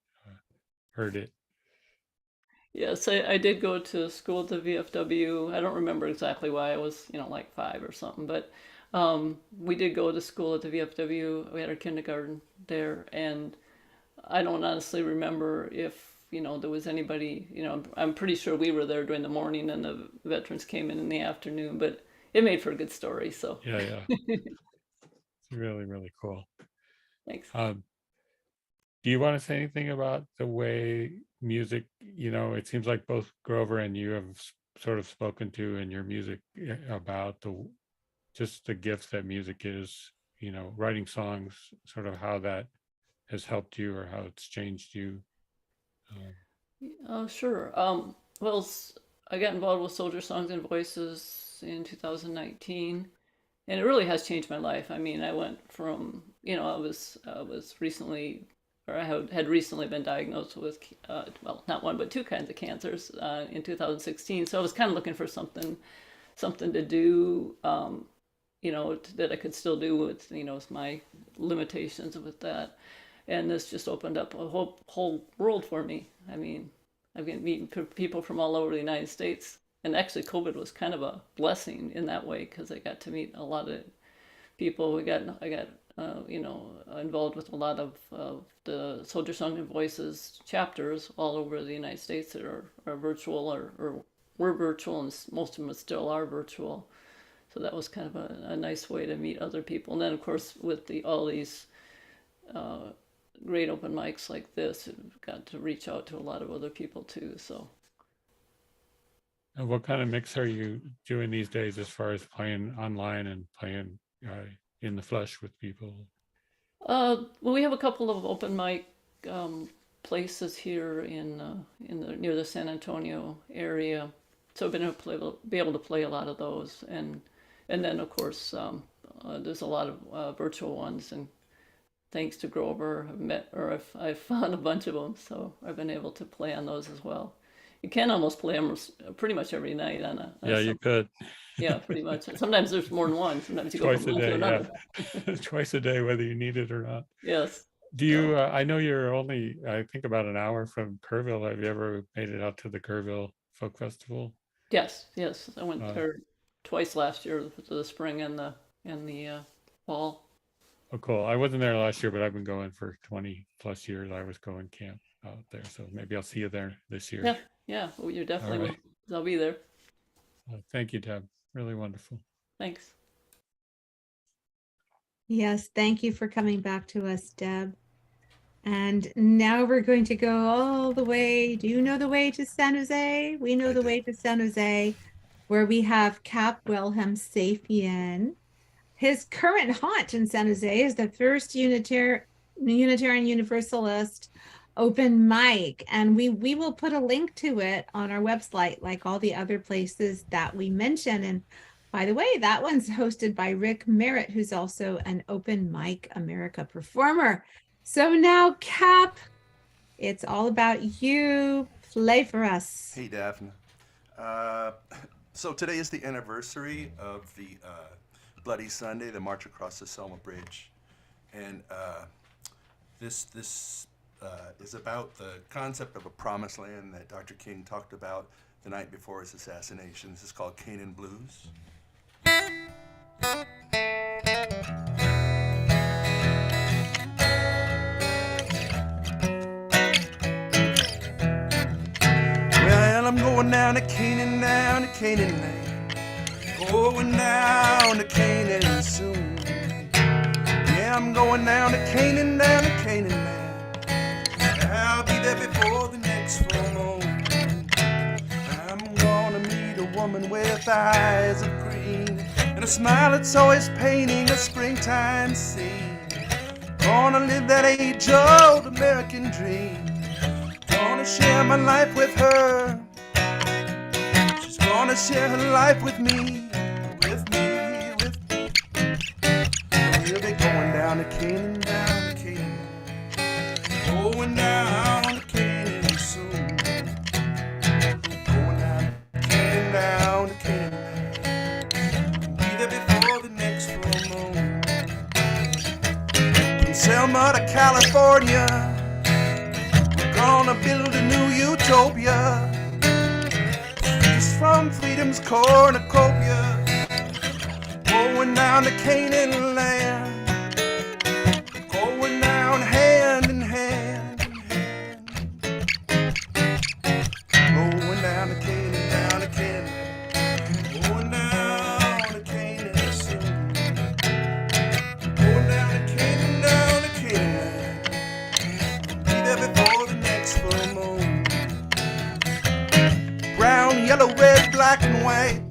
heard it. Yes, I did go to school at the VFW. I don't remember exactly why. I was, like 5 or something, but we did go to school at the VFW. We had our kindergarten there, and I don't honestly remember if, there was anybody, I'm pretty sure we were there during the morning and the veterans came in the afternoon, but it made for a good story, so Yeah. It's really, really cool. thanks. Do you want to say anything about the way music, it seems like both Grover and you have sort of spoken to in your music about just the gift that music is, writing songs, sort of how that has helped you or how it's changed you. Oh, sure. Well, I got involved with Soldier Songs and Voices in 2019, and it really has changed my life. I mean, I went from, I was recently, or I had recently been diagnosed with, well, not one, but 2 kinds of cancers in 2016. So I was kind of looking for something to do, that I could still do with, with my limitations with that. And this just opened up a whole world for me. I mean, I've been meeting people from all over the United States, and actually COVID was kind of a blessing in that way because I got to meet a lot of people. I got involved with a lot of the Soldier Song and Voices chapters all over the United States that are virtual or were virtual, and most of them still are virtual. So that was kind of a nice way to meet other people. And then of course with all these great open mics like this, got to reach out to a lot of other people too. So. And what kind of mix are you doing these days as far as playing online and playing in the flesh with people? Well, we have a couple of open mic places here near the San Antonio area, so I've been able to be able to play a lot of those, and then of course there's a lot of virtual ones, and thanks to Grover, I've found a bunch of them, so I've been able to play on those as well. You can almost play them pretty much every night on a. Yeah, you could. Yeah, pretty much. Sometimes there's more than one. Sometimes you go Twice from a one to day, another. yeah. Twice a day, whether you need it or not. Yes. Do you, I know you're only, I think about an hour from Kerrville. Have you ever made it out to the Kerrville Folk Festival? Yes. I went there twice last year, the spring and the fall. Oh, cool. I wasn't there last year, but I've been going for 20 plus years. I was going camp out there. So maybe I'll see you there this year. Yeah. Well, you're definitely right. will. I'll be there. Thank you, Deb. Really wonderful. Thanks. Yes, thank you for coming back to us, Deb. And now we're going to go all the way. Do you know the way to San Jose? We know the way to San Jose, where we have Cap Wilhelm Sapien. His current haunt in San Jose is the first Unitarian Universalist open mic, and we will put a link to it on our website, like all the other places that we mentioned. And By the way, that one's hosted by Rick Merritt, who's also an Open Mic America performer. So now, Cap, it's all about you. Play for us. Hey, Daphne. So today is the anniversary of the Bloody Sunday, the March Across the Selma Bridge. And this is about the concept of a promised land that Dr. King talked about the night before his assassination. This is called Canaan Blues. Well, I'm going down to Canaan land. Going down to Canaan soon. Yeah, I'm going down to Canaan land. I'll be there before the next full moon. I'm gonna meet a woman with eyes of green and a smile that's always painting a springtime scene. Gonna live that age-old American dream. Gonna share my life with her. She's gonna share her life with me. We'll be going down to Canaan, Going down to Canaan soon. Going down to Canaan. Be there before the next full moon. From Selma to California, we're gonna build a new utopia. Just from freedom's cornucopia. Going down to Canaan land. Going down hand in hand. Going down to Canaan, Going down to Canaan soon. Going down to Canaan, Be there before the next full moon. Brown, yellow, red, black, and white.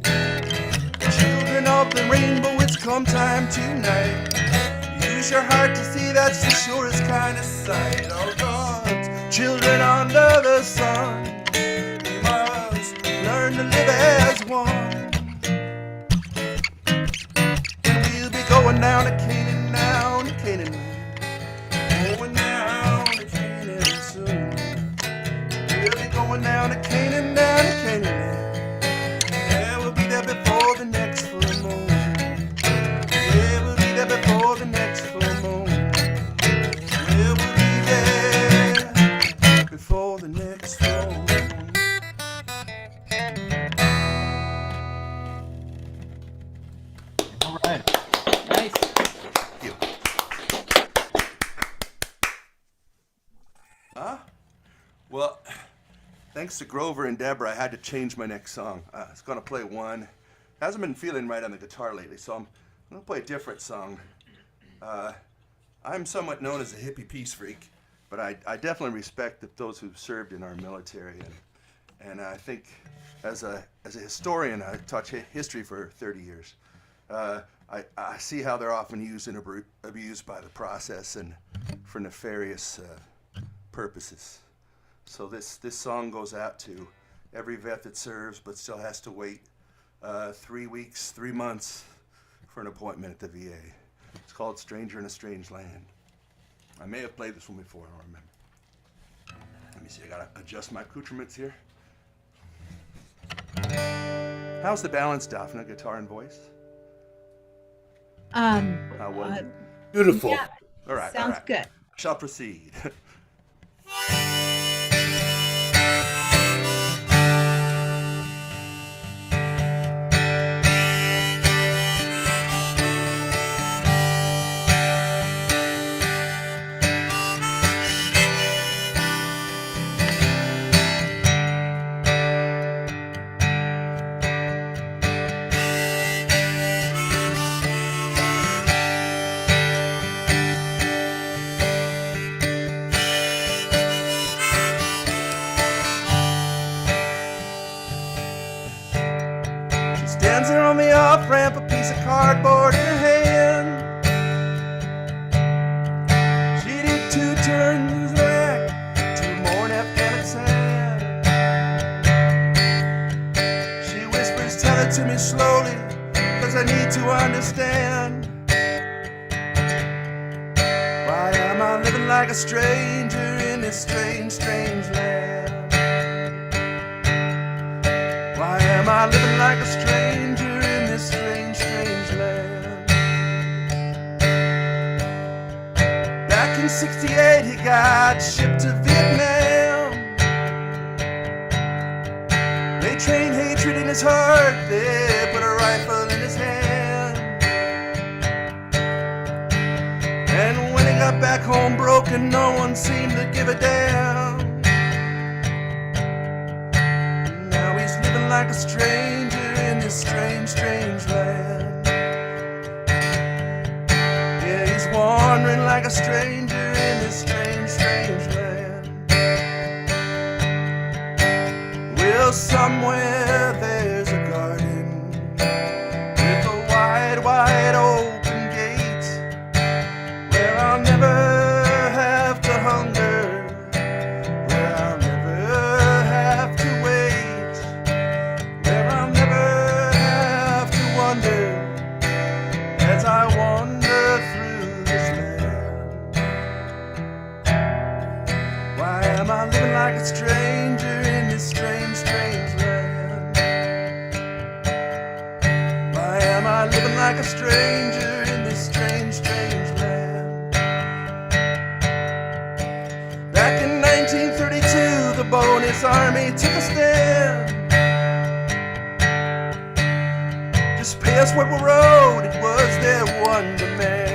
Children of the rainbow, it's come time tonight. Use your heart to see, that's the surest kind of sight. Oh, God's children under the sun, we must learn to live as one. And we'll be going down to Canaan, Going down to Canaan soon. We'll be going down to Canaan, Yeah, we'll be there before the next full moon. Yeah, we'll be there before the next full moon. Yeah, we'll be there before the next full moon. All right. Nice. Thank you. Well, thanks to Grover and Deborah, I had to change my next song. I was going to play one. Hasn't been feeling right on the guitar lately, so I'm going to play a different song. I'm somewhat known as a hippie peace freak, but I definitely respect those who've served in our military. And I think as a historian, I taught history for 30 years. I see how they're often used and abused by the process and for nefarious purposes. So this song goes out to every vet that serves but still has to wait 3 weeks, 3 months for an appointment at the VA. It's called Stranger in a Strange Land. I may have played this one before, I don't remember. Let me see, I gotta adjust my accoutrements here. How's the balance, Daphne, guitar and voice? How was it? Beautiful. Yeah, All right, sounds good. Shall proceed. Stands there on the off-ramp, a piece of cardboard in her hand. She did 2 turns back, 2 more in Afghanistan. She whispers, tell it to me slowly, need to understand. Why am I living like a stranger in this strange, strange land? Why am I living like a stranger in this strange, strange land? Back in '68 he got shipped to Vietnam. They trained hatred in his heart, they put a rifle in his hand. And when he got back home broken, no one seemed to give a damn. Now he's living like a stranger in this strange, strange land. Yeah, he's wandering like a stranger in this strange, strange land. Well, somewhere there's a garden with a wide, wide open gate, where I'll never have to hunger, where I'll never have to wait, where I'll never have to wonder as I wander through this land. Why am I living like a stranger in this strange, strange land? Why am I living like a stranger in this strange, strange land? Back in 1932, the Bonus Army took a stand. Just pay us what we rode, it was their one demand.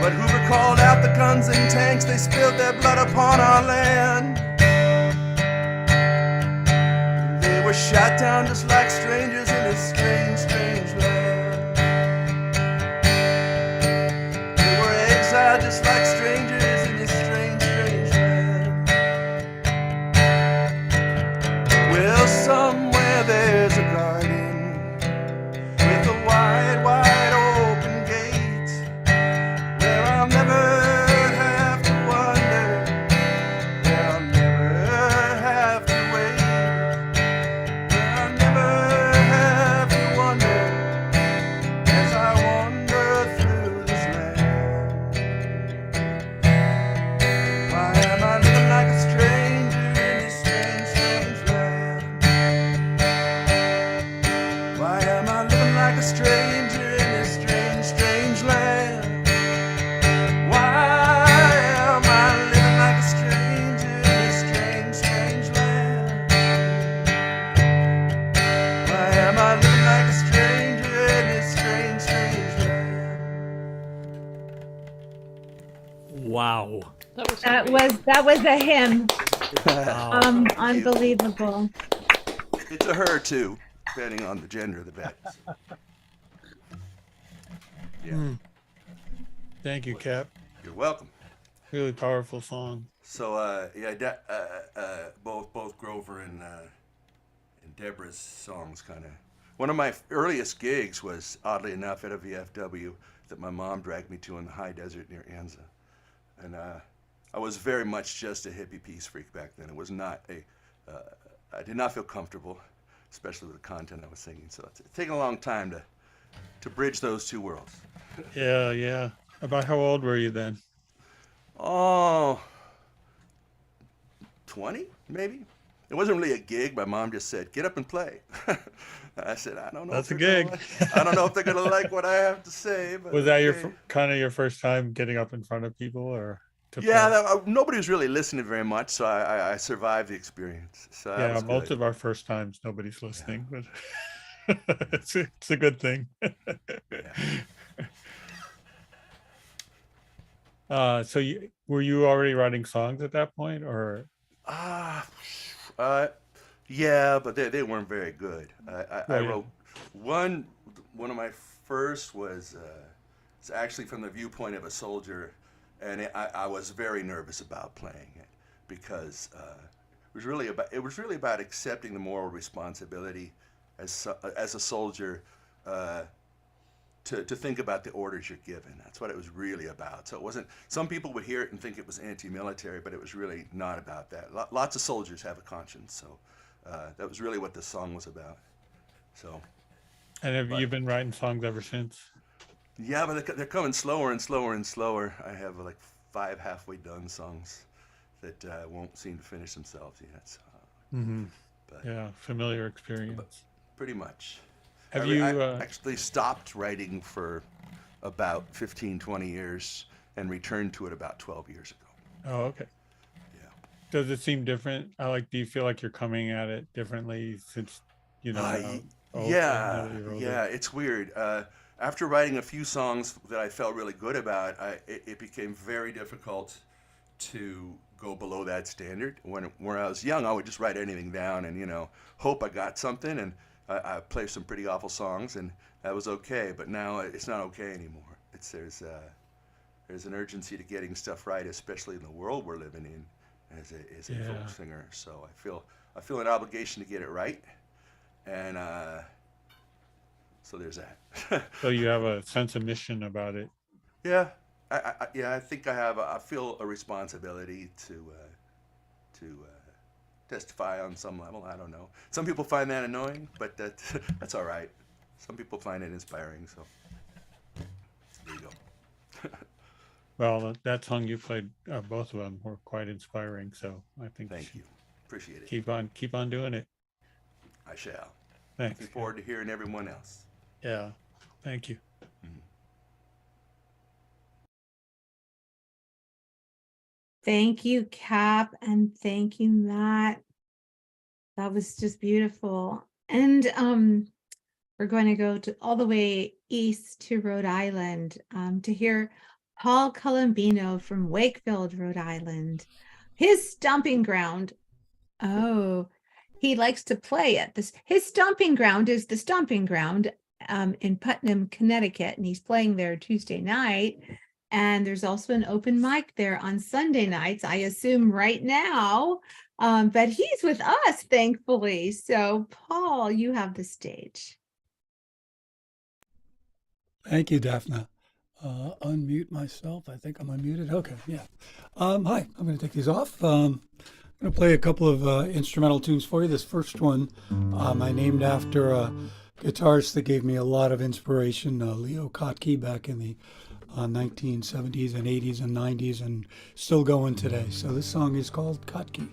But Hoover called out the guns and tanks, they spilled their blood upon our land. They were shot down just like strangers in this strange, strange land. They were exiled just like strangers in this strange, strange land. Well, somewhere there's a garden with a wide, wide open gate, where I'll never have to wonder, where I'll never have to wait, where I'll never have to wonder as I wander through this land. Why am I living like a stranger in this strange, strange land? Why am I living like a stranger in this strange, strange land? Why am I living like a stranger in this strange, strange land? Why am I living like a stranger in this strange, strange land? Wow. That was a hymn. Wow. Unbelievable. It's a her too, depending on the gender of the bed. Yeah, Thank you, Cap. you're welcome. Really powerful song. So both Grover and Deborah's songs kind of. One of my earliest gigs was, oddly enough, at a VFW that my mom dragged me to in the high desert near Anza, and I was very much just a hippie peace freak back then. It was not I did not feel comfortable, especially with the content I was singing. So it's taken a long time to bridge those two worlds. Yeah, yeah. About how old were you then? Oh, 20 maybe. It wasn't really a gig. My mom just said, "Get up and play." I said, "I don't know." That's if a they're gig. gonna like- I don't know if they're gonna like what I have to say. But Was that your okay. kind of your first time getting up in front of people, or? To Yeah, play? nobody was really listening very much, so I survived the experience. So that Yeah, was most good. of our first times nobody's listening, but it's a good thing. So were you already writing songs at that point, or? Yeah, but they weren't very good. I Right. wrote one of my first was it's actually from the viewpoint of a soldier, and I was very nervous about playing it because it was really about accepting the moral responsibility as a soldier to think about the orders you're given. That's what it was really about. So it wasn't. Some people would hear it and think it was anti-military, but it was really not about that. Lots of soldiers have a conscience, so that was really what this song was about. So And have But- you been writing songs ever since? yeah, but they're coming slower and slower and slower. I have like 5 halfway done songs that won't seem to finish themselves yet. So, Mm-hmm. but Yeah, familiar experience. pretty much. Have I you? actually stopped writing for about 15, 20 years and returned to it about 12 years ago. Oh, okay. Yeah. Does it seem different? Do you feel like you're coming at it differently since now? Now that you're older? Yeah, it's weird. After writing a few songs that I felt really good about, it became very difficult to go below that standard. When I was young, I would just write anything down and hope I got something, and I play some pretty awful songs, and that was okay. But now it's not okay anymore. There's an urgency to getting stuff right, especially in the world we're living in as a folk singer. So I feel an obligation to get it right, and so there's that. So you have a sense of mission about it. Yeah, I think I feel a responsibility to testify on some level. I don't know. Some people find that annoying, but that's all right. Some people find it inspiring. So there you go. Well, that song you played, both of them were quite inspiring. So I think Thank you. Appreciate it. keep on doing it. I shall. Thanks. Looking forward to hearing everyone else. Yeah, thank you. Thank you, Cap, and thank you, Matt. That was just beautiful. And we're going to go all the way east to Rhode Island to hear Paul Colombino from Wakefield, Rhode Island. His stomping ground. Oh, he likes to play at this. His stomping ground is the stomping ground in Putnam, Connecticut, and he's playing there Tuesday night. And there's also an open mic there on Sunday nights, I assume right now. But he's with us, thankfully. So, Paul, you have the stage. Thank you, Daphne. Unmute myself. I think I'm unmuted. Okay, yeah. Hi, I'm going to take these off. I'm going to play a couple of instrumental tunes for you. This first one I named after a guitarist that gave me a lot of inspiration, Leo Kottke, back in the 1970s and 80s and 90s, and still going today. So this song is called Kottke.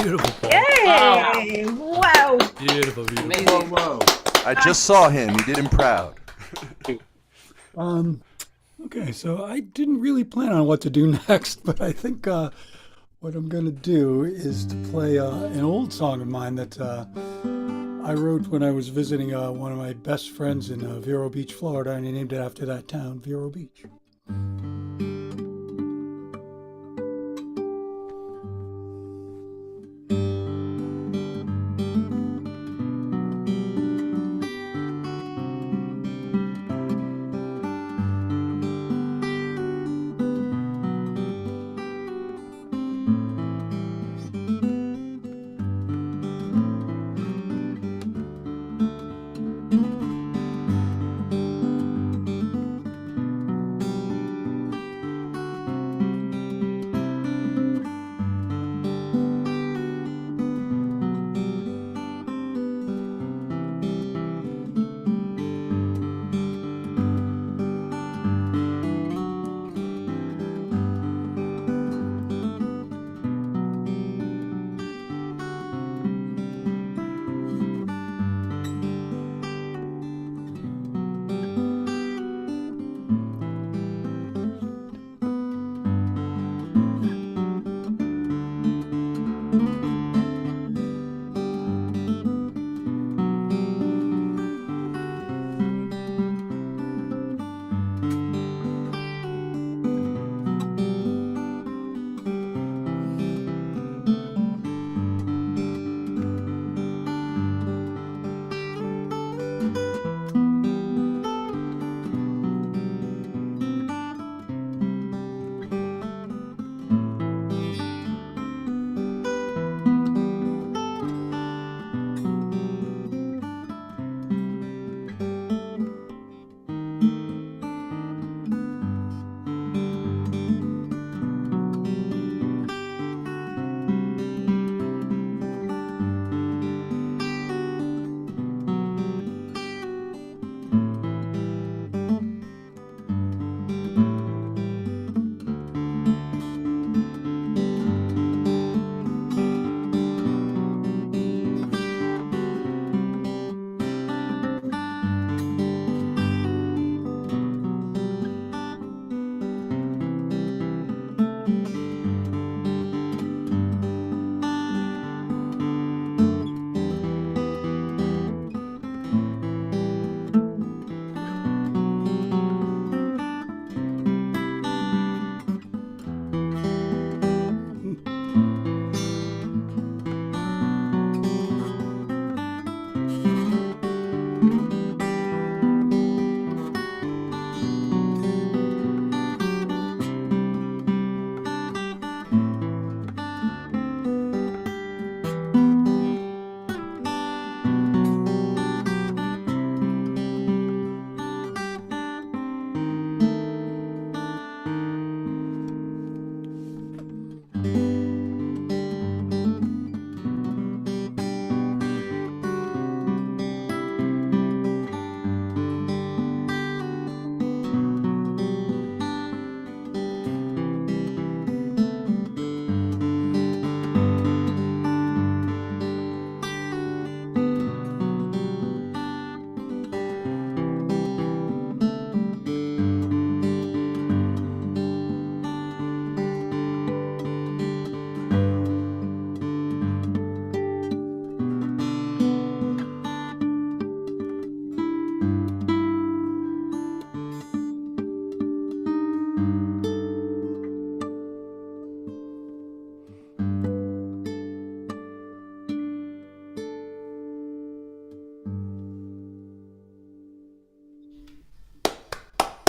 Beautiful, Paul. Yay! Wow. Beautiful, beautiful. Amazing. Whoa, whoa. I just saw him. You did him proud. Okay, so I didn't really plan on what to do next, but I think what I'm going to do is to play an old song of mine that I wrote when I was visiting one of my best friends in Vero Beach, Florida, and he named it after that town, Vero Beach.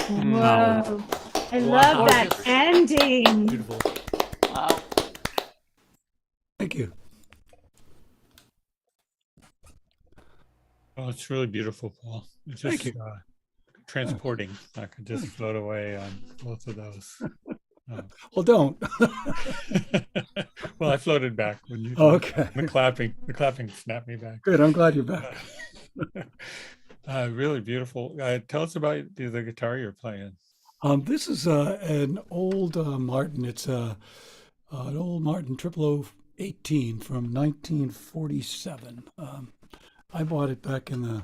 Whoa. I love that ending. Beautiful. Wow. Thank you. Oh, it's really beautiful, Paul. It's just transporting. I could just float away on both of those. Well, don't. Well, I floated back when you. Okay. The clapping snapped me back. Good. I'm glad you're back. Really beautiful. Tell us about the guitar you're playing. This is an old Martin. It's an old Martin 000 18 from 1947. I bought it back in the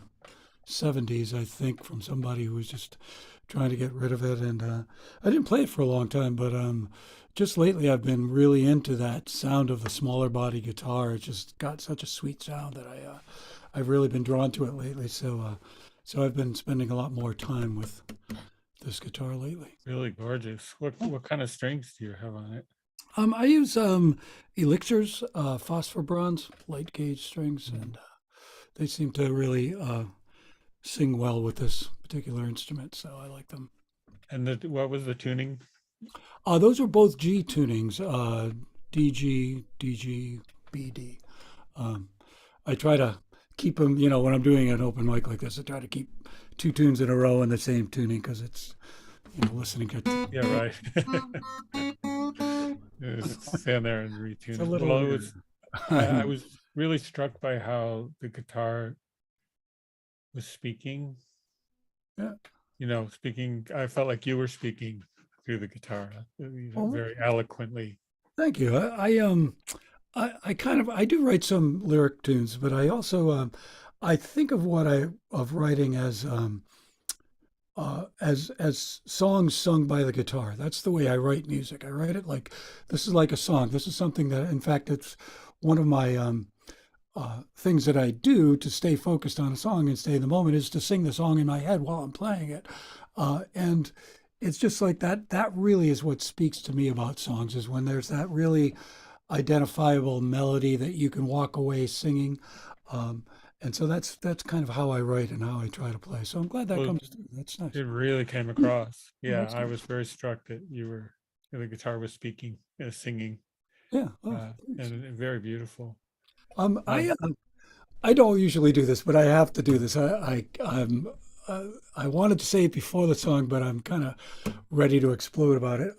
70s, I think, from somebody who was just trying to get rid of it. And I didn't play it for a long time, but just lately I've been really into that sound of the smaller body guitar. It's just got such a sweet sound that I've really been drawn to it lately. So I've been spending a lot more time with this guitar lately. Really gorgeous. What kind of strings do you have on it? I use Elixirs, phosphor bronze, light gauge strings, and they seem to really sing well with this particular instrument, so I like them. And what was the tuning? Those are both G tunings, DG, DG, BD. I try to keep them, when I'm doing an open mic like this, I try to keep two tunes in a row in the same tuning because it's, listening to. Yeah, right. Just stand there and retune. A little Well, weird. I was really struck by how the guitar was speaking. Yeah. Speaking. I felt like you were speaking through the guitar, very eloquently. Thank you. I do write some lyric tunes, but I also I think of writing as songs sung by the guitar. That's the way I write music. I write it like this is like a song. This is something that, in fact, it's one of my things that I do to stay focused on a song and stay in the moment is to sing the song in my head while I'm playing it. And it's just like that. That really is what speaks to me about songs, is when there's that really identifiable melody that you can walk away singing. And so that's kind of how I write and how I try to play. So I'm glad that comes through. That's nice. It really came across. Yeah, That's I good. was very struck that the guitar was speaking, singing, Yeah. Oh, thanks. and very beautiful. I don't usually do this, but I have to do this. I wanted to say it before the song, but I'm kind of ready to explode about it.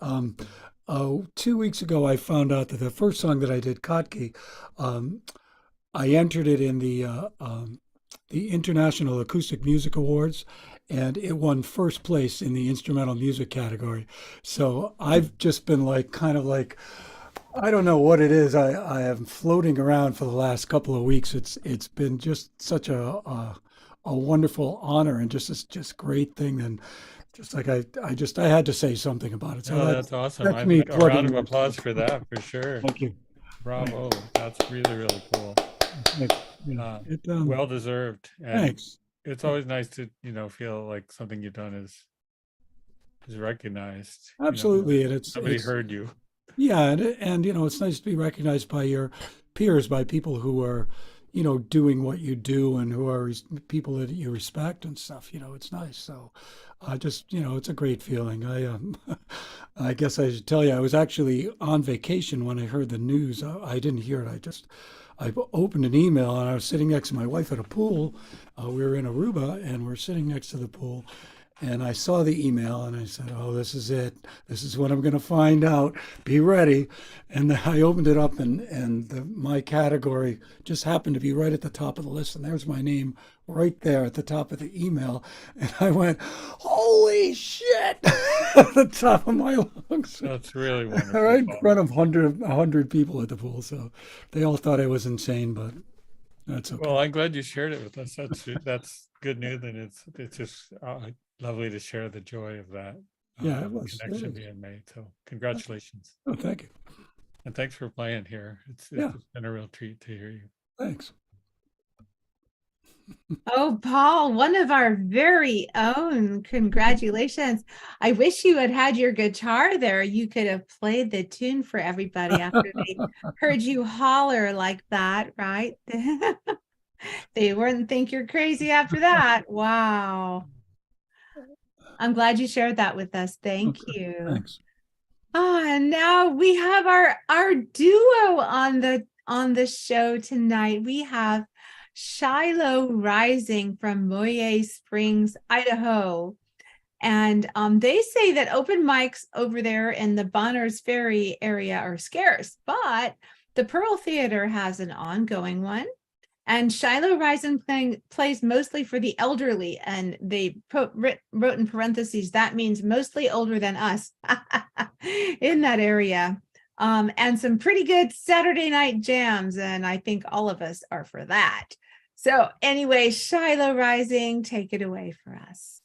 2 weeks ago, I found out that the first song that I did, Kotke, I entered it in the International Acoustic Music Awards, and it won first place in the instrumental music category. So I've just been I don't know what it is. I am floating around for the last couple of weeks. It's been just such a wonderful honor and just this great thing. And just like I had to say something about it. So that's awesome. that's I me think a plugging round of it. applause for that, for sure. Thank you. Bravo. That's really, really cool. Well deserved. And Thanks. it's always nice to, feel like something you've done is recognized. Absolutely, and Somebody heard you. Yeah, and it's nice to be recognized by your peers, by people who are, doing what you do and who are people that you respect and stuff. It's nice. So, it's a great feeling. I guess I should tell you, I was actually on vacation when I heard the news. I didn't hear it. I opened an email and I was sitting next to my wife at a pool. We were in Aruba and we're sitting next to the pool. And I saw the email and I said, oh, this is it. This is what I'm going to find out. Be ready. And I opened it up and my category just happened to be right at the top of the list. And there's my name right there at the top of the email. And I went, holy shit, at the top of my lungs. That's really wonderful. Right in front of 100 people at the pool. So they all thought I was insane, but that's okay. Well, I'm glad you shared it with us. That's good news. And it's just lovely to share the joy of that connection being made. So congratulations. Oh, thank you. And thanks for playing here. It's been a real treat to hear you. Thanks. Oh, Paul, one of our very own. Congratulations. I wish you had had your guitar there. You could have played the tune for everybody after they heard you holler like that, right? They wouldn't think you're crazy after that. Wow. I'm glad you shared that with us. Thank you. Thanks. And now we have our duo on the show tonight. We have Shiloh Rising from Moyie Springs, Idaho. And they say that open mics over there in the Bonners Ferry area are scarce, but the Pearl Theater has an ongoing one. And Shiloh Rising plays mostly for the elderly, and they wrote in parentheses, that means mostly older than us in that area. and some pretty good Saturday night jams. And I think all of us are for that. So anyway, Shiloh Rising, take it away for us.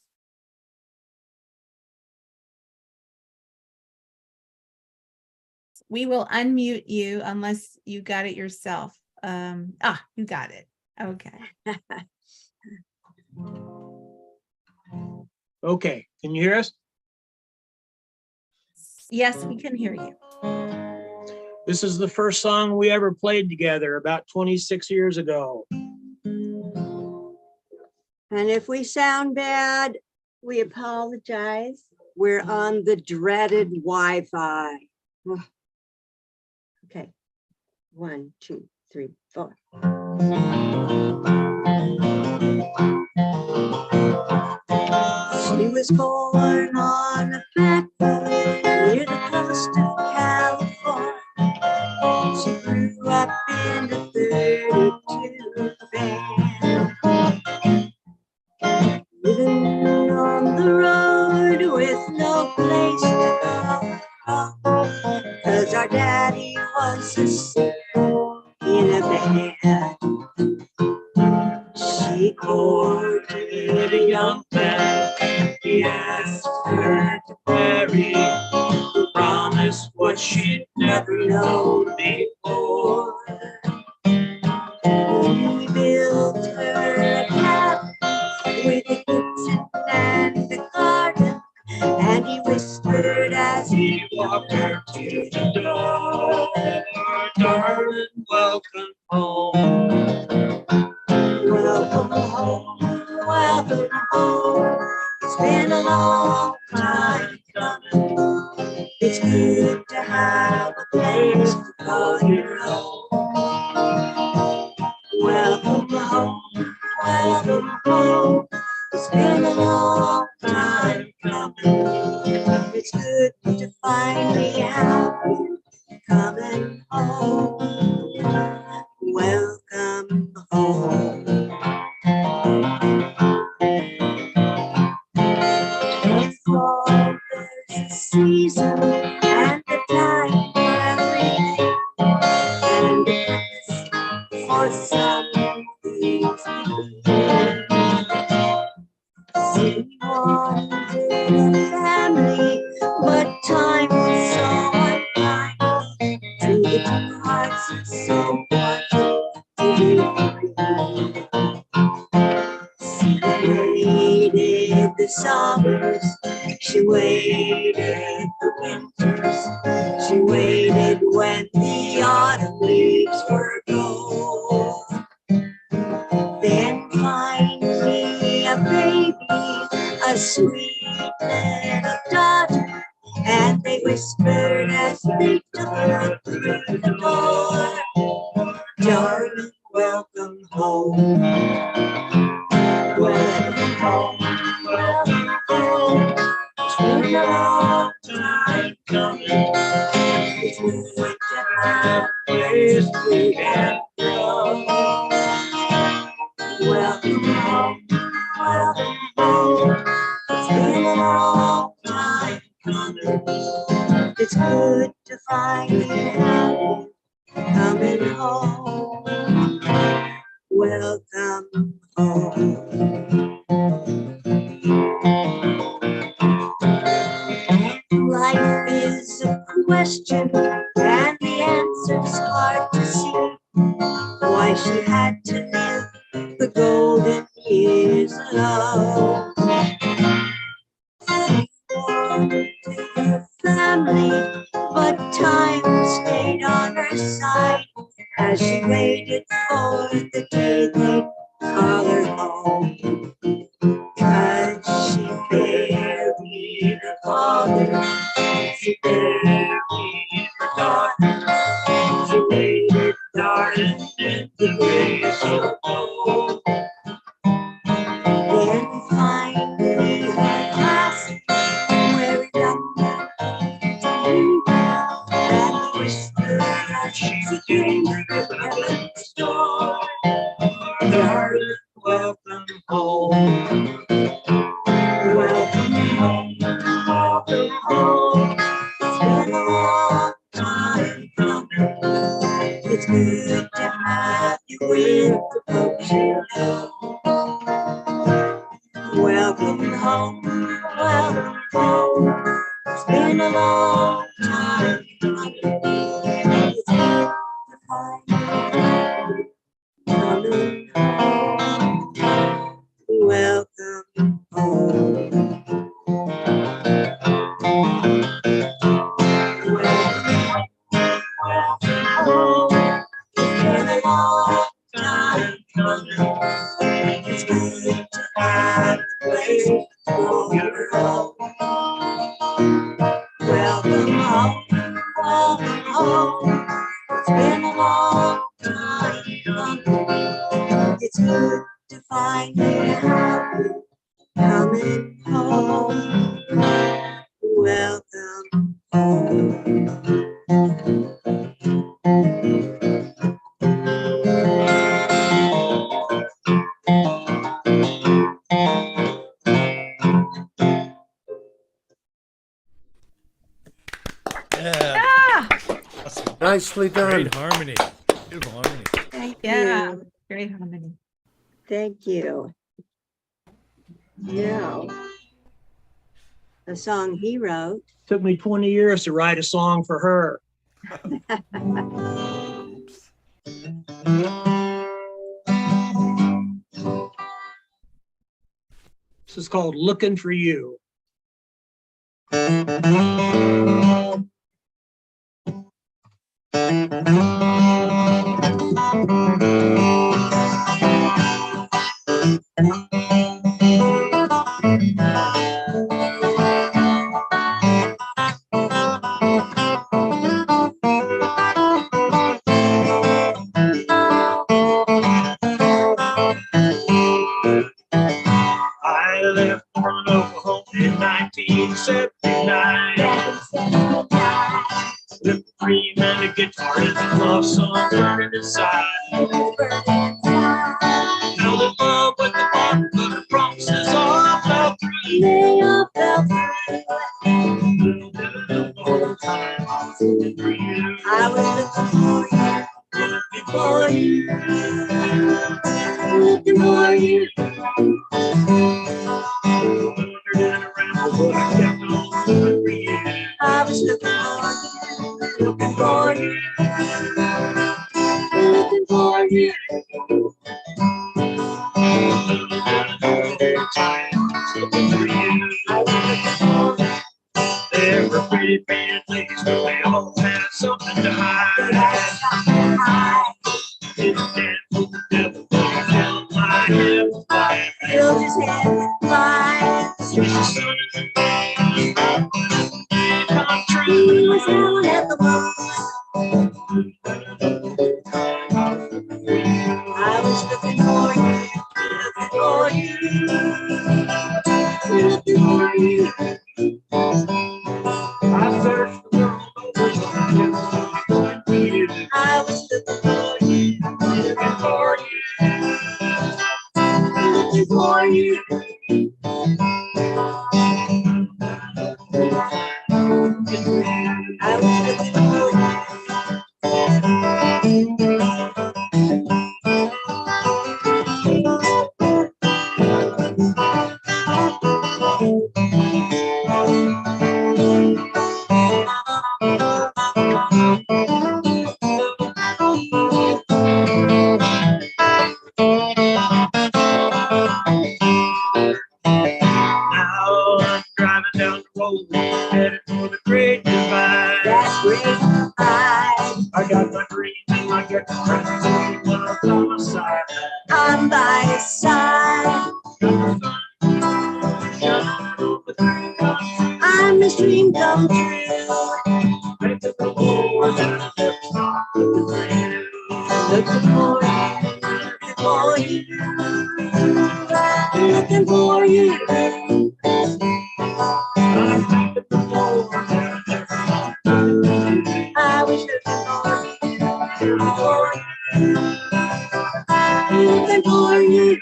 We will unmute you unless you got it yourself. You got it. Okay. Okay, can you hear us? Yes, we can hear you. This is the first song we ever played together about 26 years ago. And if we sound bad, we apologize. We're on the dreaded Wi-Fi. Okay, 1, 2, 3, 4. She was born on a platform near the coast of California. She grew up in a 32 band, living on the road with no place to go, 'cause our daddy was a singer in a band. She courted a young man, he asked her to marry, who promised what she'd never known before. He built her a cabin with a kitchen and a garden, and he whispered as he walked her to the door, darling, welcome home. Welcome home, welcome home. It's been a long time coming. It's good to have a place to call your own. Welcome home, welcome home. It's been a long time coming. It's good to finally have you coming home. Welcome home. Fall, there's a season and a time for everything, and a purpose for some things. She wanted a family, but time was so unkind. To the two hearts of so much to be free. She waited the summers, she waited the winters, she waited when the autumn leaves were gold. Then finally a baby, a sweet little daughter, and they whispered as they took her through the door, darling, welcome home. Welcome home, welcome home. It's been a long time coming. It's good to have a place we can go. Welcome home, welcome home. It's been a long time coming. It's good to finally have you coming home. Welcome home. Life is a question, and the answer's hard to see. Why she had to live the golden years alone. She wanted her family, but time stayed on her side as she waited for the day they'd call her home. 'Cause she buried her father, she buried her daughter, she waited, darling, in the grace of gold. Then finally her class, where a young man and the whisper as she came to heaven's door, darling, welcome home. Welcome home, welcome home. It's been a long time you with the folks you know. Welcome home, welcome home. It's been a long time coming. It's hard to find you coming home. Welcome home. It's good to have a place to call your own. Welcome home, welcome home. It's been a long time coming. It's good to find you coming home. Welcome home. Yeah. Ah, Nicely done. Great harmony. Beautiful harmony. Thank yeah, you. great harmony. Thank you. Now, a song he wrote. Took me 20 years to write a song for her. This is called Looking for You. I left from Oklahoma in 1979. With a Freeman, a guitar, and a love song burning inside. Fell in love with the band, but the promises all fell through. They all fell through. I was looking for you, looking for you. I was looking for you, looking for you. There were pretty families, but they all had something to hide. Didn't dance with the devil, but he filled my head with fire. Filled his head with fire. Sweet son of a man, come true. Was down at the bottom. I was looking for you, looking for you. I searched the world over, I was looking for you, looking for you. looking for you. I was looking for you. Now I'm driving down the road, headed for the great divide. That great divide. I got my dreams and my guitar, and I'm by my side. I'm by his side. I'm his dream come true. Looking for you, looking for you. I was looking for you, looking for you.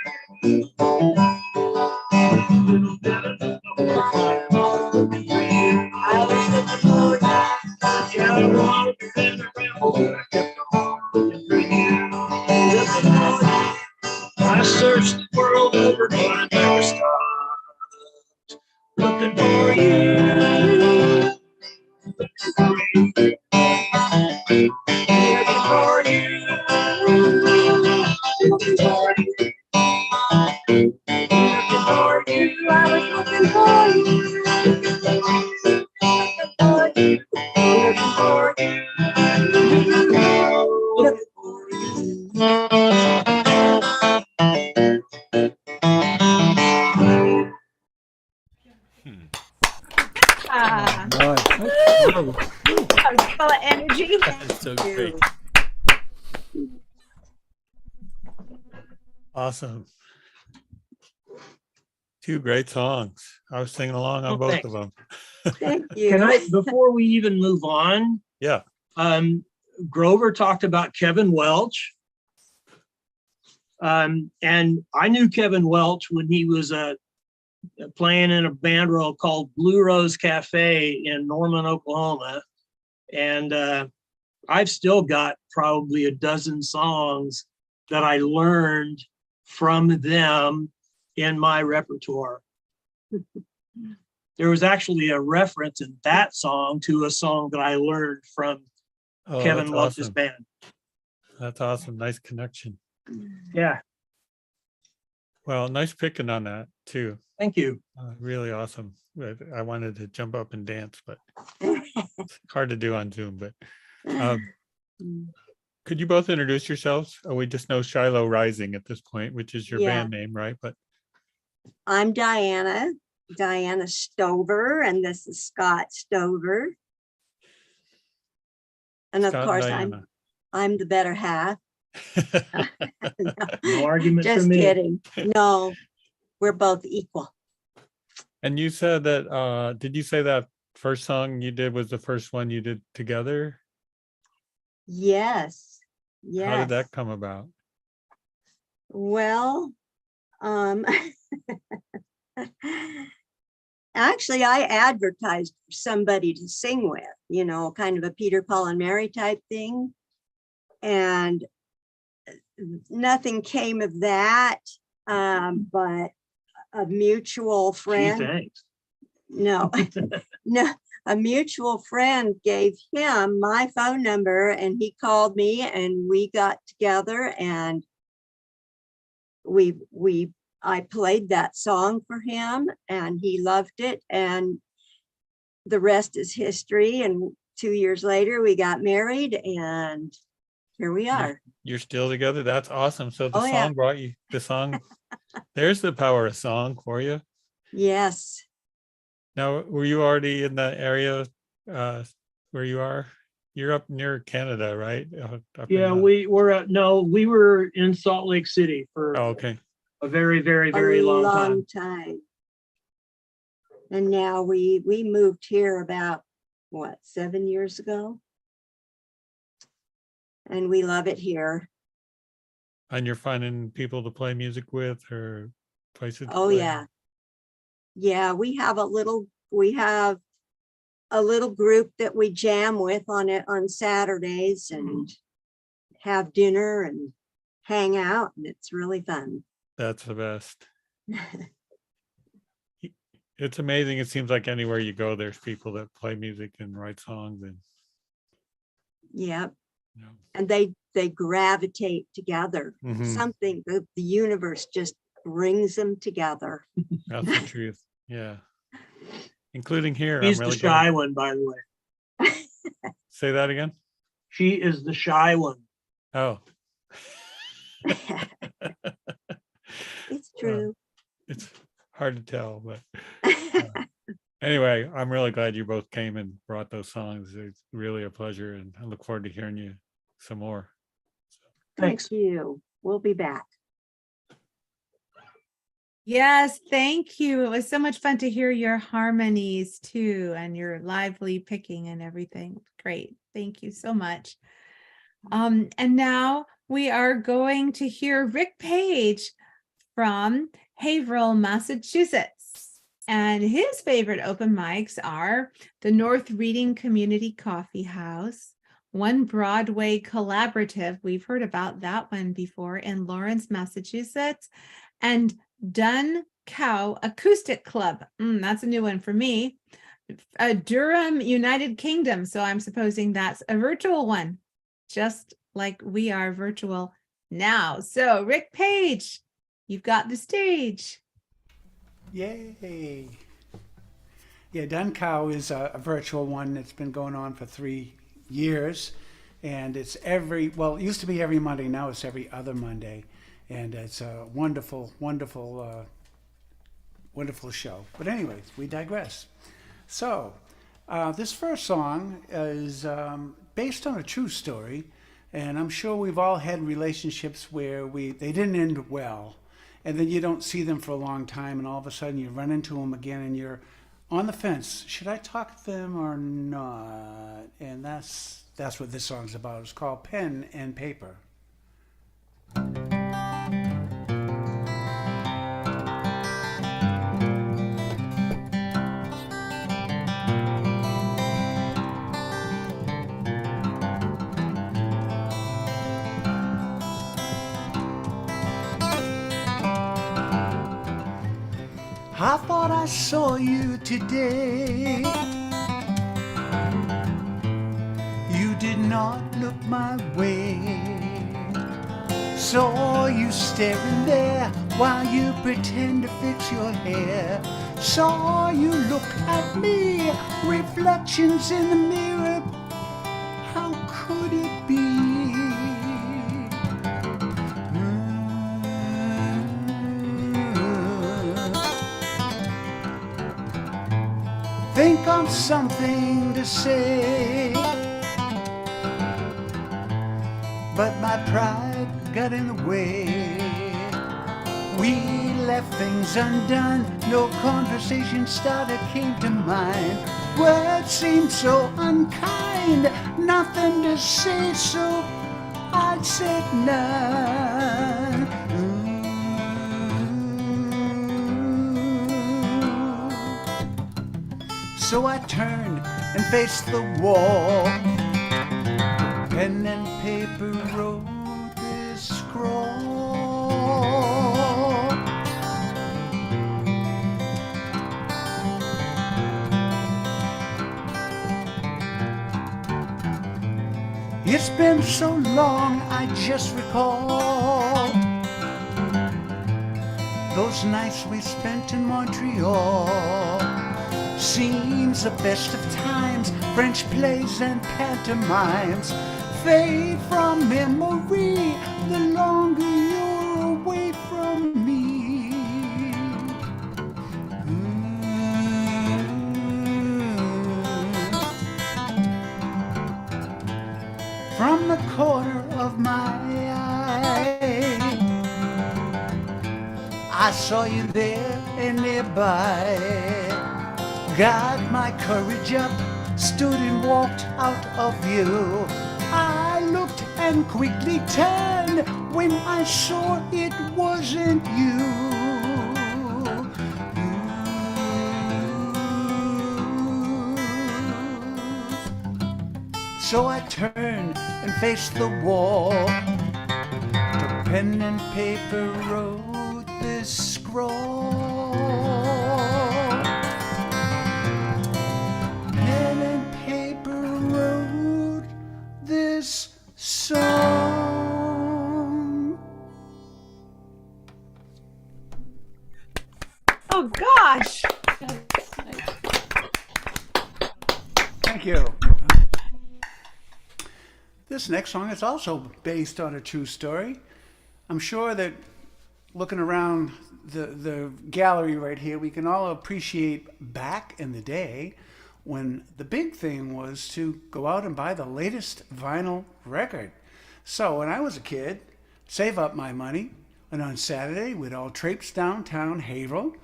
I was looking for you. Yeah, I wanted to bend around, but I kept on looking for you. Ah, Nice. That's wonderful. that was full of energy. That's so great. Awesome. Two great songs. I was singing along on Oh, both thanks. of them. Thank you. Can I, before we even move on, Yeah. Grover talked about Kevin Welch. And I knew Kevin Welch when he was playing in a band roll called Blue Rose Cafe in Norman, Oklahoma. And I've still got probably a dozen songs that I learned from them in my repertoire. There was actually a reference in that song to a song that I learned from Kevin That's Welch's awesome. band. That's awesome. Nice connection. Yeah, Well, nice picking on that too. thank you. Really awesome. I wanted to jump up and dance, but it's hard to do on Zoom. But could you both introduce yourselves? Oh, we just know Shiloh Rising at this point, which is your Yeah. band name, right? But I'm Diana Stover, and this is Scott Stover. And of Scott and course, Diana. I'm the better half. No argument for Just me. kidding. No, we're both equal. And you said that, did you say that first song you did was the first one you did together? Yes. Yes. How did that come about? Well, actually, I advertised for somebody to sing with, kind of a Peter, Paul, and Mary type thing. And nothing came of that, but a mutual Gee, friend. thanks. No, no, a mutual friend gave him my phone number, and he called me, and we got together, and I played that song for him, and he loved it, and the rest is history. And 2 years later, we got married, and here we are. You're still together? That's awesome. So the Oh, song yeah. brought you, the song, there's the power of song for you. Yes. Now, were you already in the area where you are? You're up near Canada, right? Up in Yeah, the- we were in Salt Lake City for Oh, okay. a very, very, very long time. And now we moved here about, 7 years ago? And we love it here. And you're finding people to play music with or places? to Oh, play? yeah. Yeah, we have a little group that we jam with on Saturdays and have dinner and hang out, and it's really fun. That's the best. It's amazing. It seems like anywhere you go, there's people that play music and write songs and Yep. you know. And they gravitate together. Mhm. Something, the universe just brings them together. That's the truth. Yeah. Including here. She's I'm really the shy glad. one, by the way. Say that again. She is the shy one. Oh. It's true. It's hard to tell, but anyway, I'm really glad you both came and brought those songs. It's really a pleasure, and I look forward to hearing you some more. Thanks. Thank you. We'll be back. Yes, thank you. It was so much fun to hear your harmonies too, and your lively picking and everything. Great. Thank you so much. And now we are going to hear Ric Page from Haverhill, Massachusetts. And his favorite open mics are the North Reading Community Coffee House, One Broadway Collaborative. We've heard about that one before in Lawrence, Massachusetts, and Dun Cow Acoustic Club. That's a new one for me. Durham, United Kingdom. So I'm supposing that's a virtual one, just like we are virtual now. So Ric Page, you've got the stage. Yay. Yeah, Dun Cow is a virtual one that's been going on for 3 years. And it's it used to be every Monday, now it's every other Monday. And it's a wonderful, wonderful, wonderful show. But anyways, we digress. So, this first song is based on a true story. And I'm sure we've all had relationships where they didn't end well. And then you don't see them for a long time, and all of a sudden you run into them again, and you're on the fence. Should I talk to them or not? And that's what this song's about. It's called Pen and Paper. I thought I saw you today. You did not look my way. Saw you staring there while you pretend to fix your hair. Saw you look at me, reflections in the mirror. How could it be? Think of something to say, but my pride got in the way. We left things undone, no conversation starter came to mind. Words seemed so unkind, nothing to say, so I said none. So I turned and faced the wall. Pen and paper wrote this scroll. It's been so long, I just recall those nights we spent in Montreal. Seems the best of times, French plays and pantomimes fade from memory the longer you're away from me. From the corner of my eye, I saw you there and nearby. Got my courage up, stood and walked out of view. I looked and quickly turned when I saw it wasn't you. So I turned and faced the wall. Took pen and paper, wrote this scroll. Song. Oh gosh. Thank you. This next song is also based on a true story. I'm sure that looking around the gallery right here, we can all appreciate back in the day when the big thing was to go out and buy the latest vinyl record. So when I was a kid, save up my money, and on Saturday we'd all traipse downtown Haverhill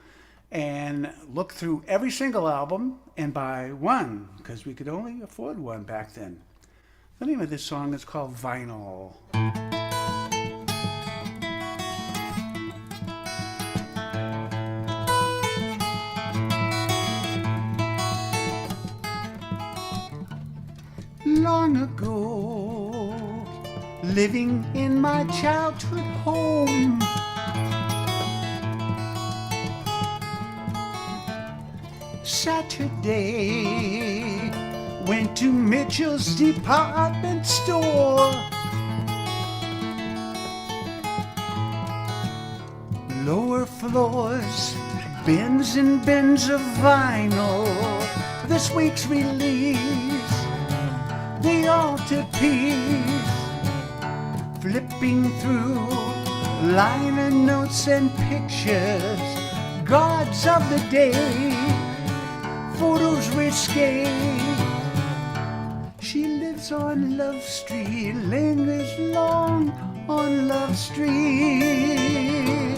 and look through every single album and buy one, because we could only afford one back then. The name of this song is called Vinyl. Long ago, living in my childhood home, Saturday, went to Mitchell's department store. Lower floors, bins and bins of vinyl. This week's release, the altarpiece, flipping through liner notes and pictures, gods of the day, photos risque. She lives on Love Street, lingers long on Love Street.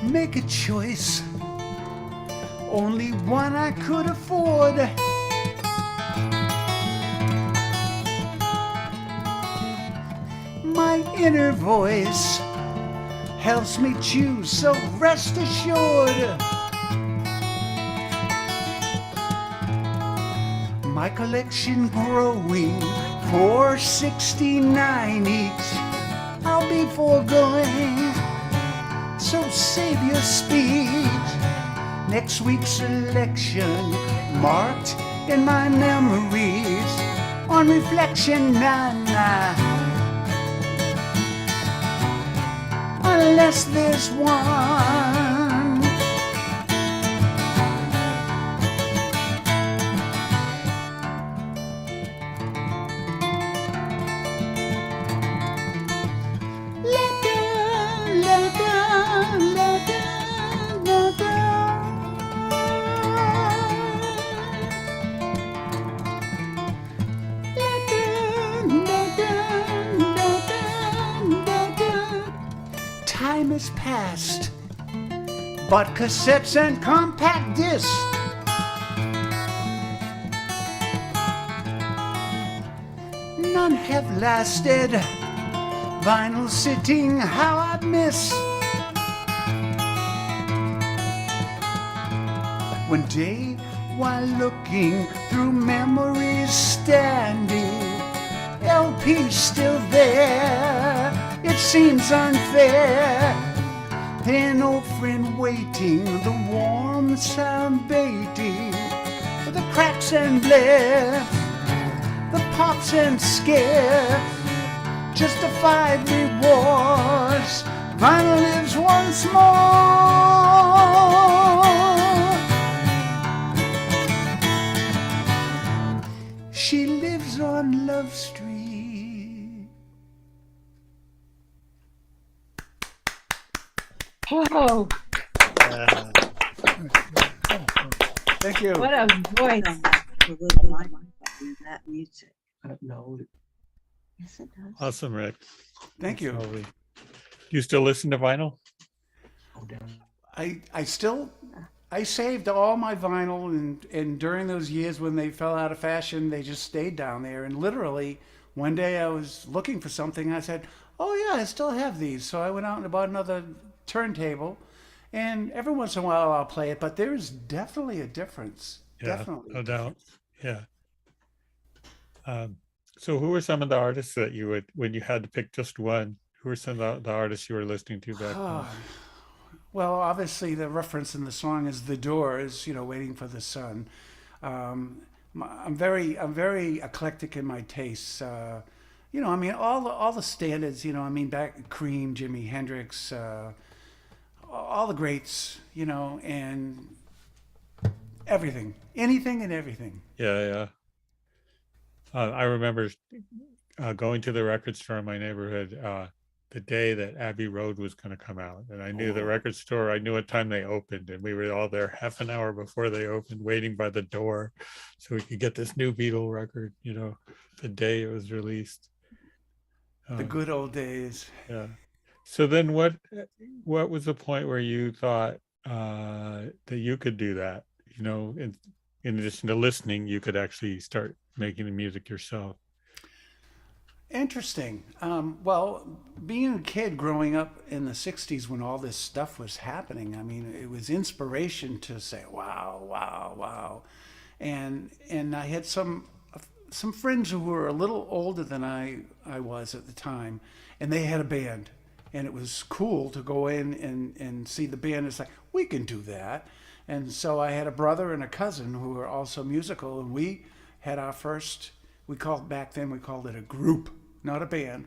Make a choice, only one I could afford. My inner voice helps me choose, so rest assured. My collection growing, 469 each, I'll be foregoing, so save your speech. Next week's selection marked in my memories, on reflection, nah. Unless there's one. Let down, let down, let down, let down. Let down, let down, let down, let down. Time has passed, but cassettes and compact discs none have lasted. Vinyl sitting, how I miss. One day, while looking through memories standing, LP still there. It seems unfair. Then old friend waiting, the warm sound baiting, the cracks and blips, the pops and skips, justified rewards. Vinyl lives once more. She lives on Love Street. Whoa, Thank you. what a voice. That music. No, Yes, it does. Awesome, Rick. thank you. Do you still listen to vinyl? I saved all my vinyl, and during those years when they fell out of fashion, they just stayed down there. And literally, one day I was looking for something. I said, "Oh yeah, I still have these." So I went out and bought another turntable, and every once in a while I'll play it. But there is definitely a difference. Yeah, Definitely. no doubt. Yeah. So who were some of the artists that you would, when you had to pick just one, who were some of the artists you were listening to back then? Well, obviously the reference in the song is The Doors, Waiting for the Sun. I'm very eclectic in my tastes. All the standards. Back Cream, Jimi Hendrix, all the greats. And everything, anything and everything. Yeah. I remember going to the record store in my neighborhood the day that Abbey Road was going to come out. And I knew the record store, I knew what time they opened. And we were all there half an hour before they opened, waiting by the door so we could get this new Beatle record, the day it was released. The good old days. Yeah. So then what was the point where you thought that you could do that? In addition to listening, you could actually start making the music yourself. Interesting. Well, being a kid growing up in the 60s when all this stuff was happening, it was inspiration to say, wow. And I had some friends who were a little older than I was at the time, and they had a band. And it was cool to go in and see the band. It's like, we can do that. And so I had a brother and a cousin who were also musical, and we had our first, back then we called it a group, not a band,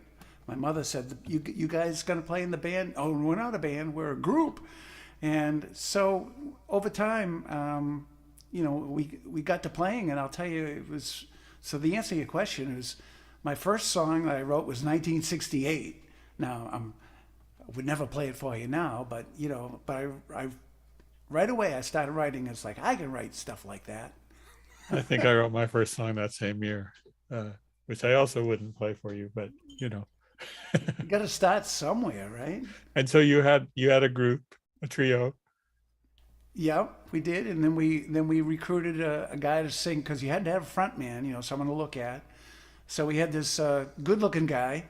my mother said, you guys going to play in the band? Oh, we're not a band, we're a group. And so over time, we got to playing, and I'll tell you, it was, so the answer to your question is, my first song that I wrote was 1968. Now, I would never play it for you now, but, I right away I started writing. It's like, I can write stuff like that. I think I wrote my first song that same year, which I also wouldn't play for you, but You got to start somewhere, right? And so you had a group, a trio. Yeah, we did, and then we recruited a guy to sing, because you had to have a front man, someone to look at. So we had this good-looking guy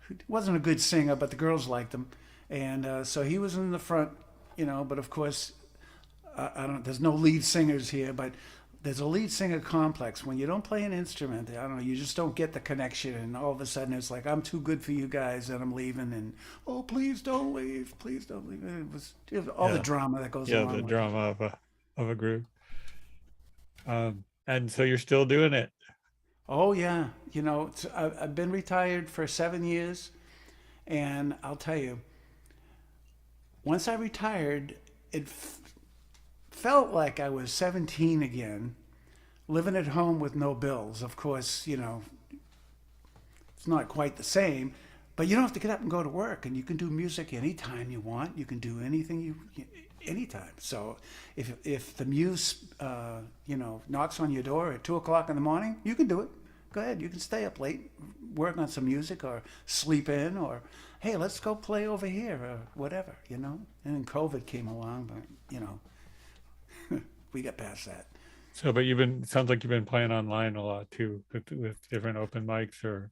who wasn't a good singer, but the girls liked him, and so he was in the front, But of course, there's no lead singers here, but there's a lead singer complex. When you don't play an instrument, I don't know, you just don't get the connection, and all of a sudden it's like, I'm too good for you guys, and I'm leaving, and oh, please don't leave, please don't leave. It was all the drama that goes along. Yeah, the with drama of a group. And so you're still doing it. Oh yeah, I've been retired for 7 years, and I'll tell you, once I retired, it felt like I was 17 again, living at home with no bills. Of course, it's not quite the same, but you don't have to get up and go to work, and you can do music anytime you want. You can do anything anytime. So if the muse, knocks on your door at 2:00 in the morning, you can do it. Go ahead. You can stay up late, work on some music, or sleep in, or hey, let's go play over here, or whatever, And then COVID came along, but we got past that. So, but sounds like you've been playing online a lot too, with different open mics, or.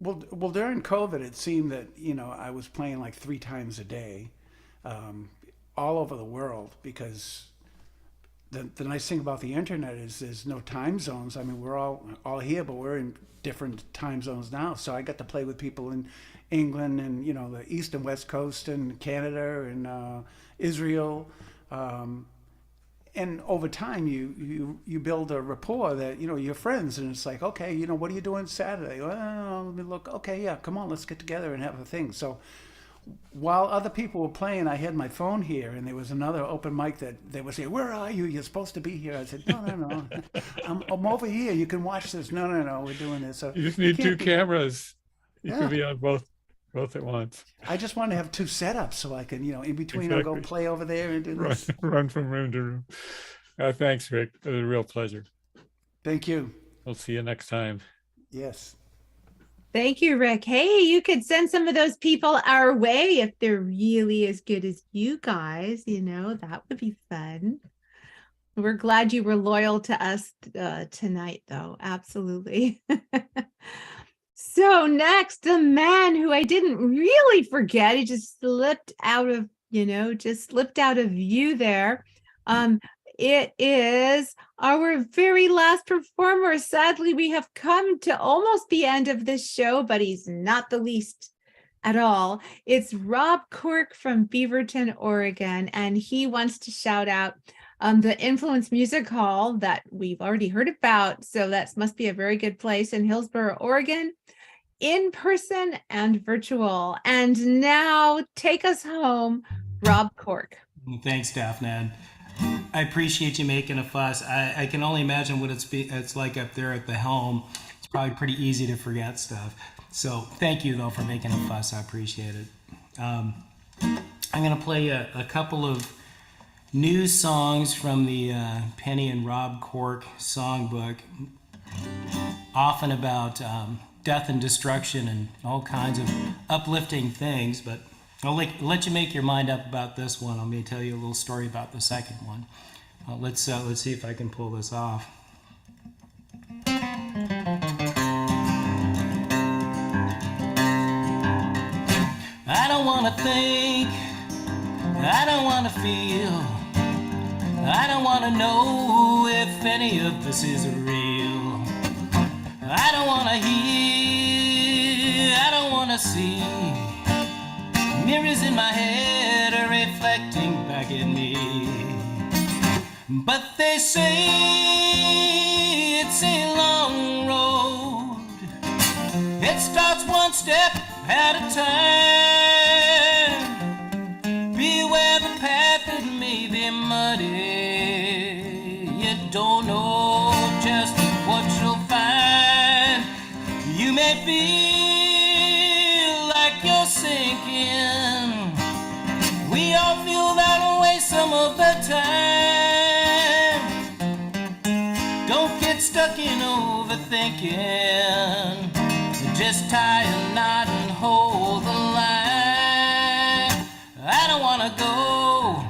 Well, during COVID, it seemed that, I was playing like 3 times a day, all over the world, because the nice thing about the internet is there's no time zones. I mean, we're all here, but we're in different time zones now. So I got to play with people in England and, the East and West Coast, and Canada and Israel. And over time, you build a rapport that, you're friends, and it's like, okay, what are you doing Saturday? Well, let me look. Okay, yeah, come on, let's get together and have a thing. So while other people were playing, I had my phone here, and there was another open mic that they would say, where are you? You're supposed to be here. I said, no. I'm over here. You can watch this. No, we're doing this. So you just need 2 cameras. You can be on both at once. I just want to have 2 setups so I can, in between, exactly. I'll go play over there and do this. Run from room to room. Thanks, Rick. It was a real pleasure. Thank you. We'll see you next time. Yes. Thank you, Rick. Hey, you could send some of those people our way if they're really as good as you guys. That would be fun. We're glad you were loyal to us tonight, though. Absolutely. So next, the man who I didn't really forget, he just slipped out of, view there. It is our very last performer. Sadly, we have come to almost the end of this show, but he's not the least at all. It's Rob Cork from Beaverton, Oregon, and he wants to shout out the Influence Music Hall that we've already heard about. So that must be a very good place in Hillsboro, Oregon, in person and virtual. And now take us home, Rob Cork. Thanks, Daphne. I appreciate you making a fuss. I can only imagine what it's like up there at the helm. It's probably pretty easy to forget stuff. So thank you, though, for making a fuss. I appreciate it. I'm going to play a couple of new songs from the Penny and Rob Cork songbook, often about death and destruction and all kinds of uplifting things, but I'll let you make your mind up about this one. I'm going to tell you a little story about the second one. Let's see if I can pull this off. I don't want to think, I don't want to feel, I don't want to know if any of this is real. I don't want to hear, I don't want to see. Mirrors in my head are reflecting back at me. But they say it's a long road. It starts one step at a time. Beware the path, it may be muddy. You don't know just what you'll find. You may feel like you're sinking. We all feel that way some of the time. Don't get stuck in overthinking. Just tie a knot and hold the line. I don't wanna go,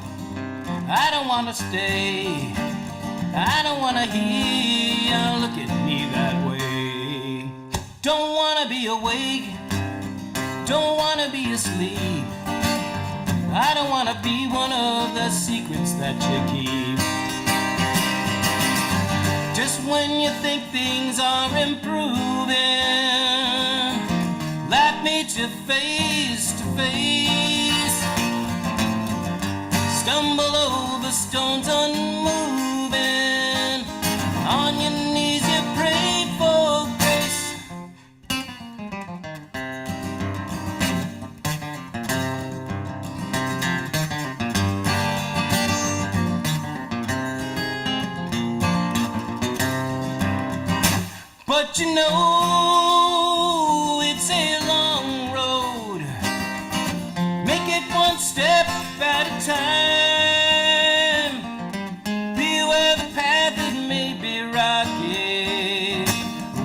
I don't wanna stay, I don't wanna hear you look at me that way. Don't wanna be awake, don't wanna be asleep. I don't wanna be one of the secrets that you keep. Just when you think things are improving, life meets you face to face. Stumble over stones unmoving. On your knees you pray for grace. But you know it's a long road. Make it one step at a time. Beware the path, it may be rocky,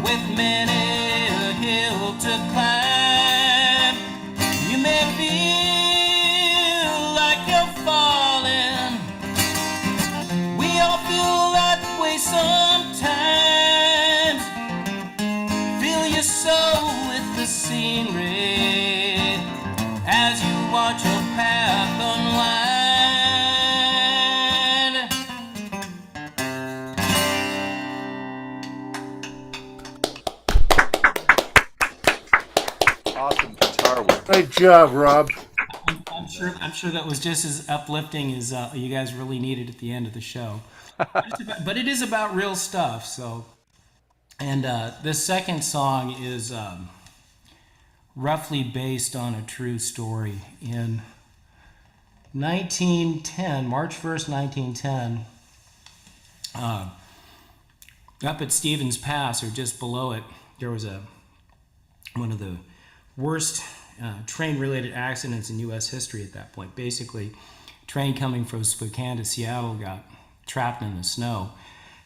with many a hill to climb. You may feel like you're falling. We all feel that way sometimes. Fill your soul with the scenery as you watch your path unwind. Awesome guitar work. Great job, Rob. I'm sure that was just as uplifting as you guys really needed at the end of the show. But it is about real stuff. So, and this second song is roughly based on a true story. In 1910, March 1st, 1910, up at Stevens Pass, or just below it, there was one of the worst train-related accidents in U.S. history at that point. Basically, a train coming from Spokane to Seattle got trapped in the snow,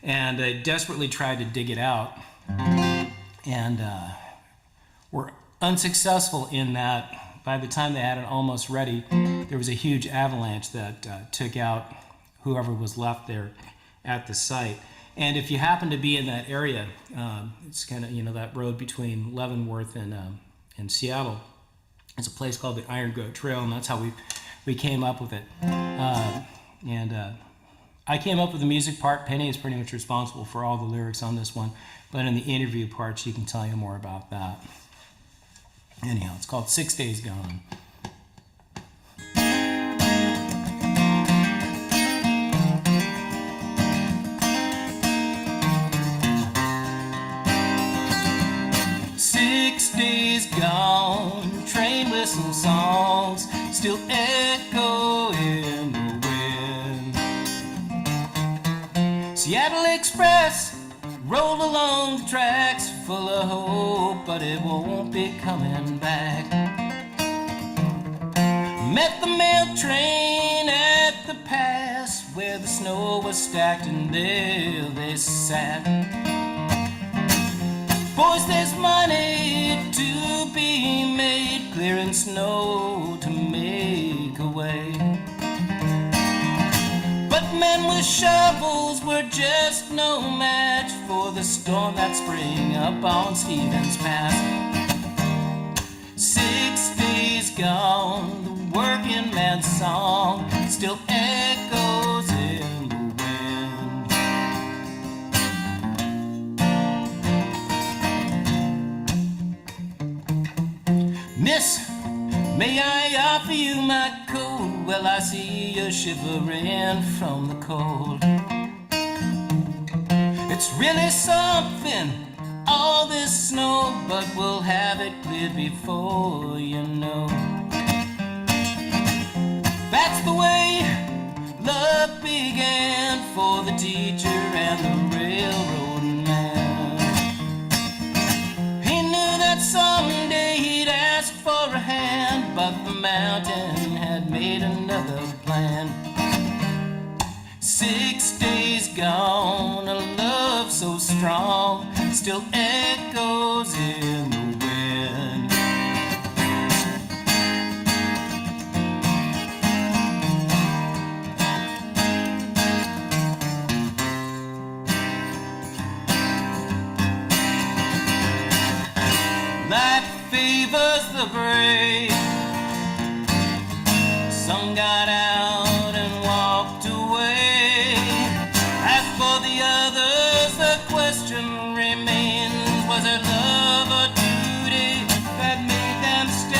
and they desperately tried to dig it out, and were unsuccessful in that. By the time they had it almost ready, there was a huge avalanche that took out whoever was left there at the site. And if you happen to be in that area, it's kind of, that road between Leavenworth and Seattle, it's a place called the Iron Goat Trail, and that's how we came up with it. I came up with the music part. Penny is pretty much responsible for all the lyrics on this one, but in the interview part, she can tell you more about that. Anyhow, it's called 6 Days Gone. 6 days gone, train whistle songs still echo in the wind. Seattle Express rolled along the tracks full of hope, but it won't be coming back. Met the mail train at the pass where the snow was stacked, and there they sat. Boys, there's money to be made, clearing snow to make a way. But men with shovels were just no match for the storm that sprang up on Stevens Pass. 6 days gone, the working man's song still echoes in the wind. Miss, may I offer you my coat? Well, I see you're shivering from the cold. It's really something all this snow, but we'll have it cleared before you know. That's the way love began for the teacher and the railroad man. He knew that someday he'd ask for a hand, but the mountain had made another plan. 6 days gone, a love so strong still echoes in the wind. Life favors the brave. Some got out and walked away. As for the others, the question remains, was it love or duty that made them stay?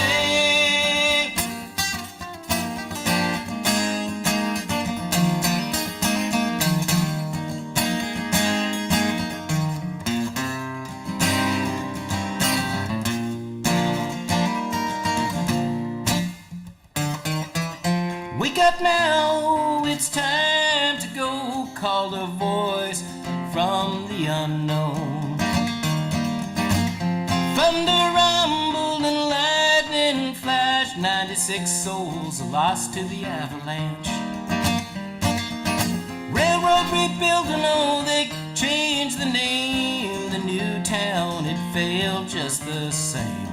Wake up now, it's time to go, called a voice from the unknown. Thunder rumbled and lightning flashed, 96 souls lost to the avalanche. Railroad rebuilding, oh, they changed the name. The new town, it failed just the same.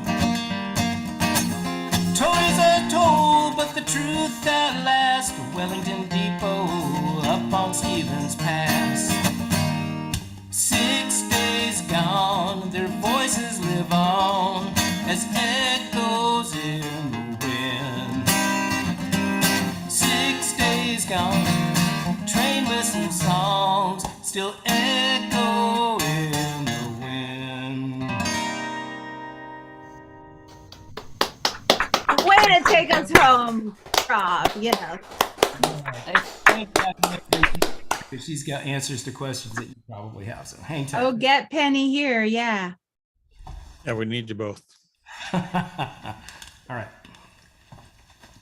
Stories are told, but the truth at last. Wellington Depot up on Stevens Pass. 6 days gone, their voices live on as echoes in the wind. 6 days gone, train whistle songs still echo in the wind. Way to take us home, Rob. Yes. She's got answers to questions that you probably have, so hang tight. Oh, get Penny here. Yeah. Yeah, we need you both. All right.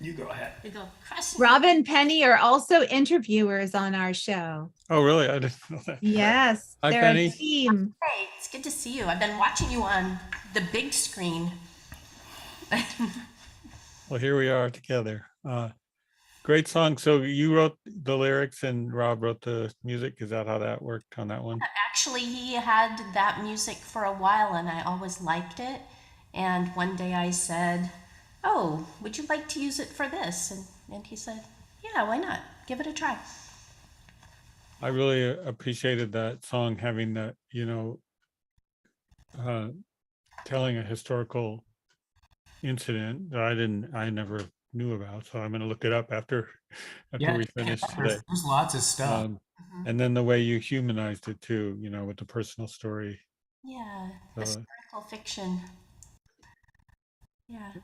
You go ahead. We go cross. Rob and Penny are also interviewers on our show. Oh, really? I didn't know that. Yes. Hi, They're Penny. a team. Hey, it's good to see you. I've been watching you on the big screen. Well, here we are together. Great song. So you wrote the lyrics and Rob wrote the music. Is that how that worked on that one? Actually, he had that music for a while and I always liked it. And one day I said, oh, would you like to use it for this? And he said, yeah, why not? Give it a try. I really appreciated that song having that, telling a historical incident that I never knew about. So I'm going to look it up after we finish today. There's lots of stuff. And then the way you humanized it too, with the personal story. Yeah, So, historical fiction. Yeah, do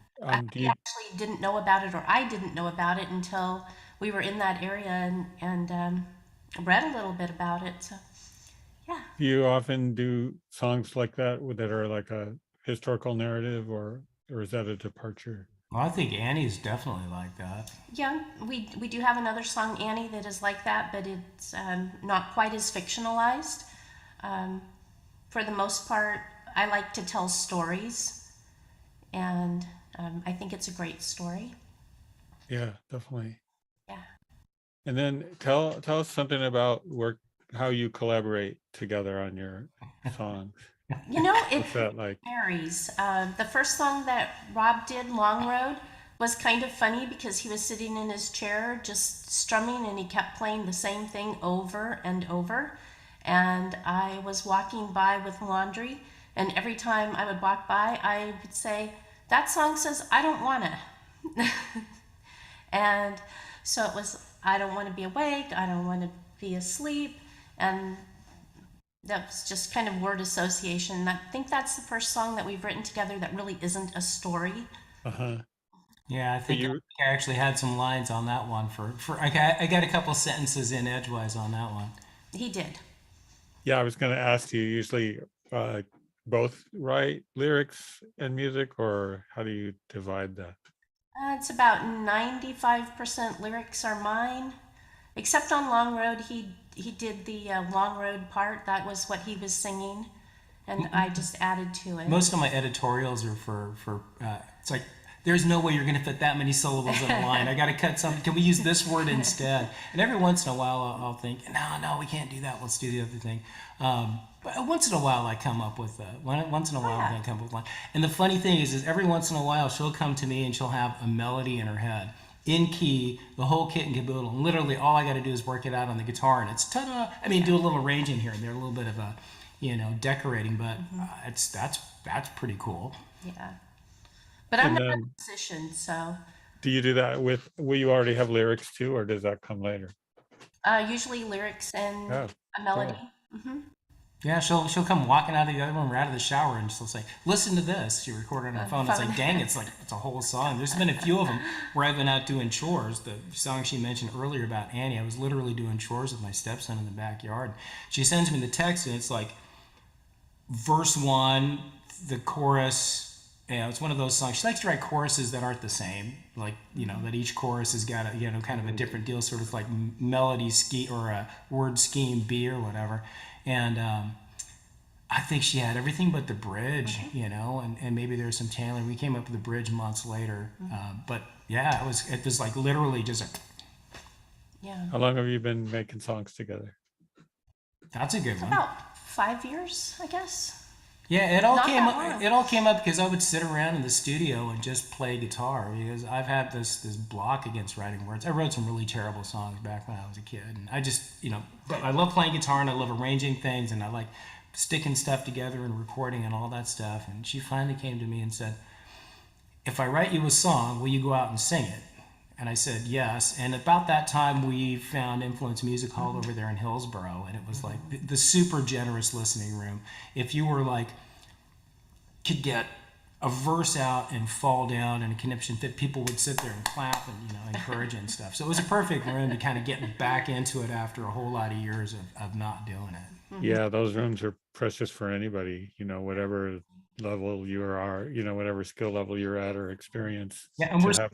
we you, actually didn't know about it, or I didn't know about it until we were in that area and read a little bit about it. So, yeah. do you often do songs like that that are like a historical narrative, or is that a departure? Well, I think Annie's definitely like that. Yeah, we do have another song, Annie, that is like that, but it's not quite as fictionalized. For the most part, I like to tell stories, and I think it's a great story. Yeah, definitely. Yeah. And then tell us something about how you collaborate together on your songs. It What's that like? varies. The first song that Rob did, Long Road, was kind of funny because he was sitting in his chair just strumming and he kept playing the same thing over and over. And I was walking by with laundry, and every time I would walk by, I would say, that song says, I don't wanna. And so it was, I don't want to be awake, I don't want to be asleep. And that was just kind of word association. I think that's the first song that we've written together that really isn't a story. Uh-huh. Yeah, I think I actually had some lines on that one I got a couple sentences in edgewise on that one. He did. Yeah, I was going to ask you, usually both write lyrics and music, or how do you divide that? It's about 95% lyrics are mine, except on Long Road. He did the Long Road part. That was what he was singing, and I just added to it. Most of my editorials are for it's like, there's no way you're going to fit that many syllables in a line. I got to cut something. Can we use this word instead? And every once in a while, I'll think, no, we can't do that. Let's do the other thing. But once in a while, I come up with once in a while, I come up with one. And the funny thing is every once in a while, she'll come to me and she'll have a melody in her head, in key, the whole kit and caboodle. And literally, all I got to do is work it out on the guitar, and it's ta-da. I mean, do a little arranging here and there, a little bit of a, decorating, but that's pretty cool. Yeah. But I'm not a musician, so. Do you do that will you already have lyrics too, or does that come later? Usually lyrics and a melody. Cool. Yeah, she'll come walking out of the other room, or out of the shower, and she'll say, "Listen to this." She recorded on her phone. It's like, dang, it's a whole song. There's been a few of them where I've been out doing chores. The song she mentioned earlier about Annie, I was literally doing chores with my stepson in the backyard. She sends me the text, and it's like, verse 1, the chorus. It's one of those songs. She likes to write choruses that aren't the same, like, that each chorus has got a, kind of a different deal, sort of like melody scheme or a word scheme B or whatever. And I think she had everything but the bridge, and maybe there's some tailoring. We came up with the bridge months later. But yeah, it was like literally just yeah. How long have you been making songs together? That's a good one. About 5 years, I guess. Yeah, it all came up because I would sit around in the studio and just play guitar, because I've had this block against writing words. I wrote some really terrible songs back when I was a kid, and I just, but I love playing guitar and I love arranging things, and I like sticking stuff together and recording and all that stuff. And she finally came to me and said, "If I write you a song, will you go out and sing it?" And I said yes. And about that time, we found Influence Music Hall over there in Hillsboro, and it was like the super generous listening room. If you were like, could get a verse out and fall down and a conniption fit, people would sit there and clap and encourage and stuff. So it was a perfect room to kind of get back into it after a whole lot of years of not doing it. Yeah, those rooms are precious for anybody, whatever level you are, whatever skill level you're at or experience. Yeah, and we're have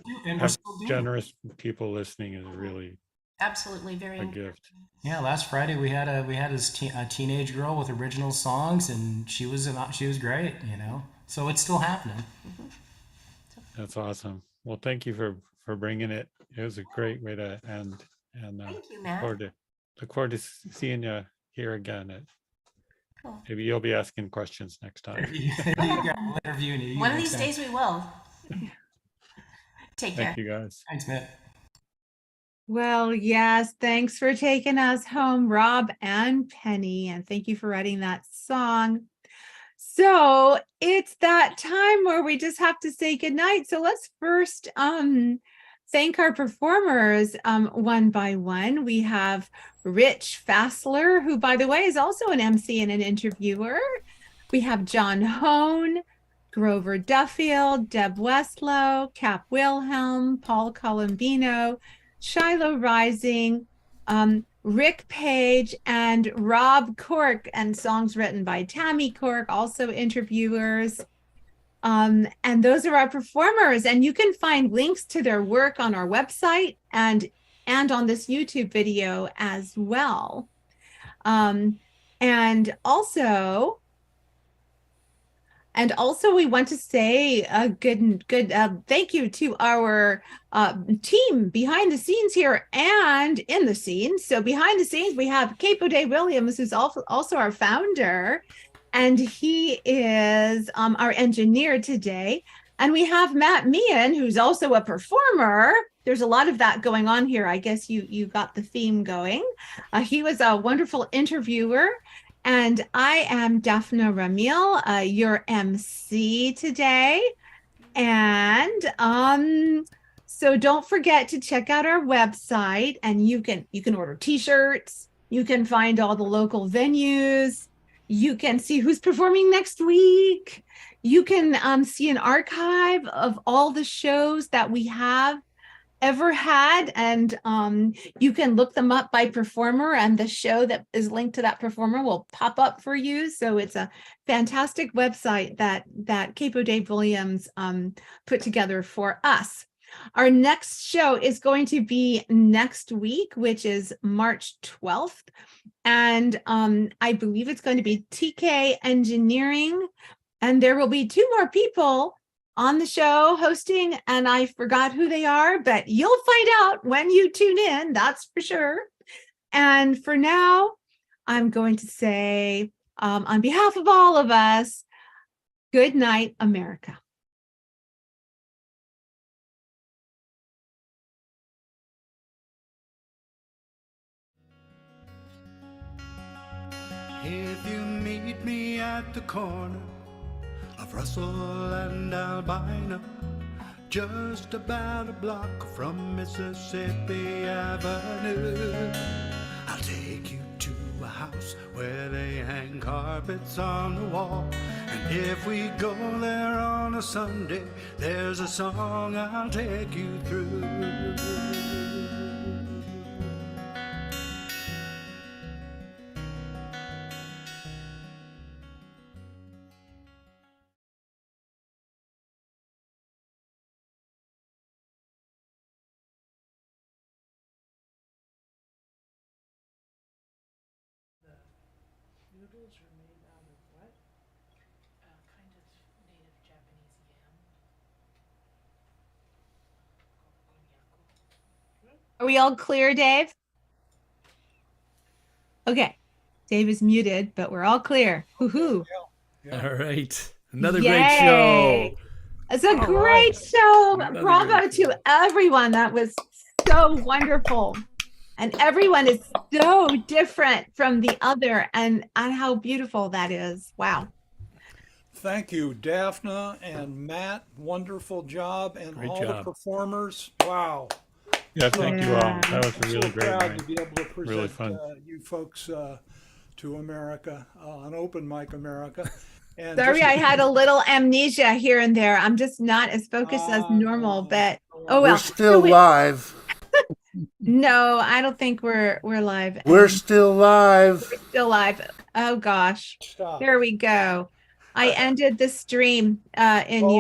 generous people listening is really absolutely very a gift. Yeah, last Friday we had a teenage girl with original songs, and she was great, So it's still happening. That's awesome. Well, thank you for bringing it. It was a great way to end, and thank you, Matt. Look forward to seeing you here again. Cool. Maybe you'll be asking questions next time. One of these days we will. Take care. Thank you, guys. Thanks, Matt. Well, yes, thanks for taking us home, Rob and Penny, and thank you for writing that song. So it's that time where we just have to say goodnight. So let's first thank our performers one by one. We have Rich Fassler, who, by the way, is also an MC and an interviewer. We have John Hone, Grover Duffield, Deb Westlow, Cap Wilhelm, Paul Colombino, Shiloh Rising, Ric Page, and Rob Cork, and songs written by Tammy Cork, also interviewers. And those are our performers, and you can find links to their work on our website and on this YouTube video as well. And also we want to say a good thank you to our team behind the scenes here and in the scenes. So behind the scenes, we have Capo Day Williams, who's also our founder, and he is our engineer today. And we have Matt Meehan, who's also a performer. There's a lot of that going on here. I guess you got the theme going. He was a wonderful interviewer. And I am Daphne Ramil, your MC today. And so don't forget to check out our website, and you can order t-shirts. You can find all the local venues. You can see who's performing next week. You can see an archive of all the shows that we have ever had. And you can look them up by performer, and the show that is linked to that performer will pop up for you. So it's a fantastic website that Capo Dave Williams put together for us. Our next show is going to be next week, which is March 12th. And I believe it's going to be TK Engineering. And there will be 2 more people on the show hosting, and I forgot who they are, but you'll find out when you tune in, that's for sure. And for now, I'm going to say, on behalf of all of us, good night, America. If you meet me at the corner of Russell and Albina, just about a block from Mississippi Avenue, I'll take you to a house where they hang carpets on the wall. And if we go there on a Sunday, there's a song I'll take you through. Noodles are made out of what? Kind of native Japanese yam. Are we all clear, Dave? Okay. Dave is muted, but we're all clear. Woohoo. All right. Another Yay. great show. It's a great show. Another Bravo great to everyone. That was so wonderful. And everyone is so different from the other, and how beautiful that is. Wow. Thank you, Daphne and Matt. Wonderful job. And Great all job. the performers. Wow. Yeah, thank you all. Yeah. That was a I'm really so great proud night. to be able to present Really fun. You folks to America, on Open Mic America. And Sorry, just- I had a little amnesia here and there. I'm just not as focused as normal, but oh well. We're still So live. No, I don't think we're live. We're still live. We're still live. Oh gosh. Stop. There we go. I ended the stream in YouTube.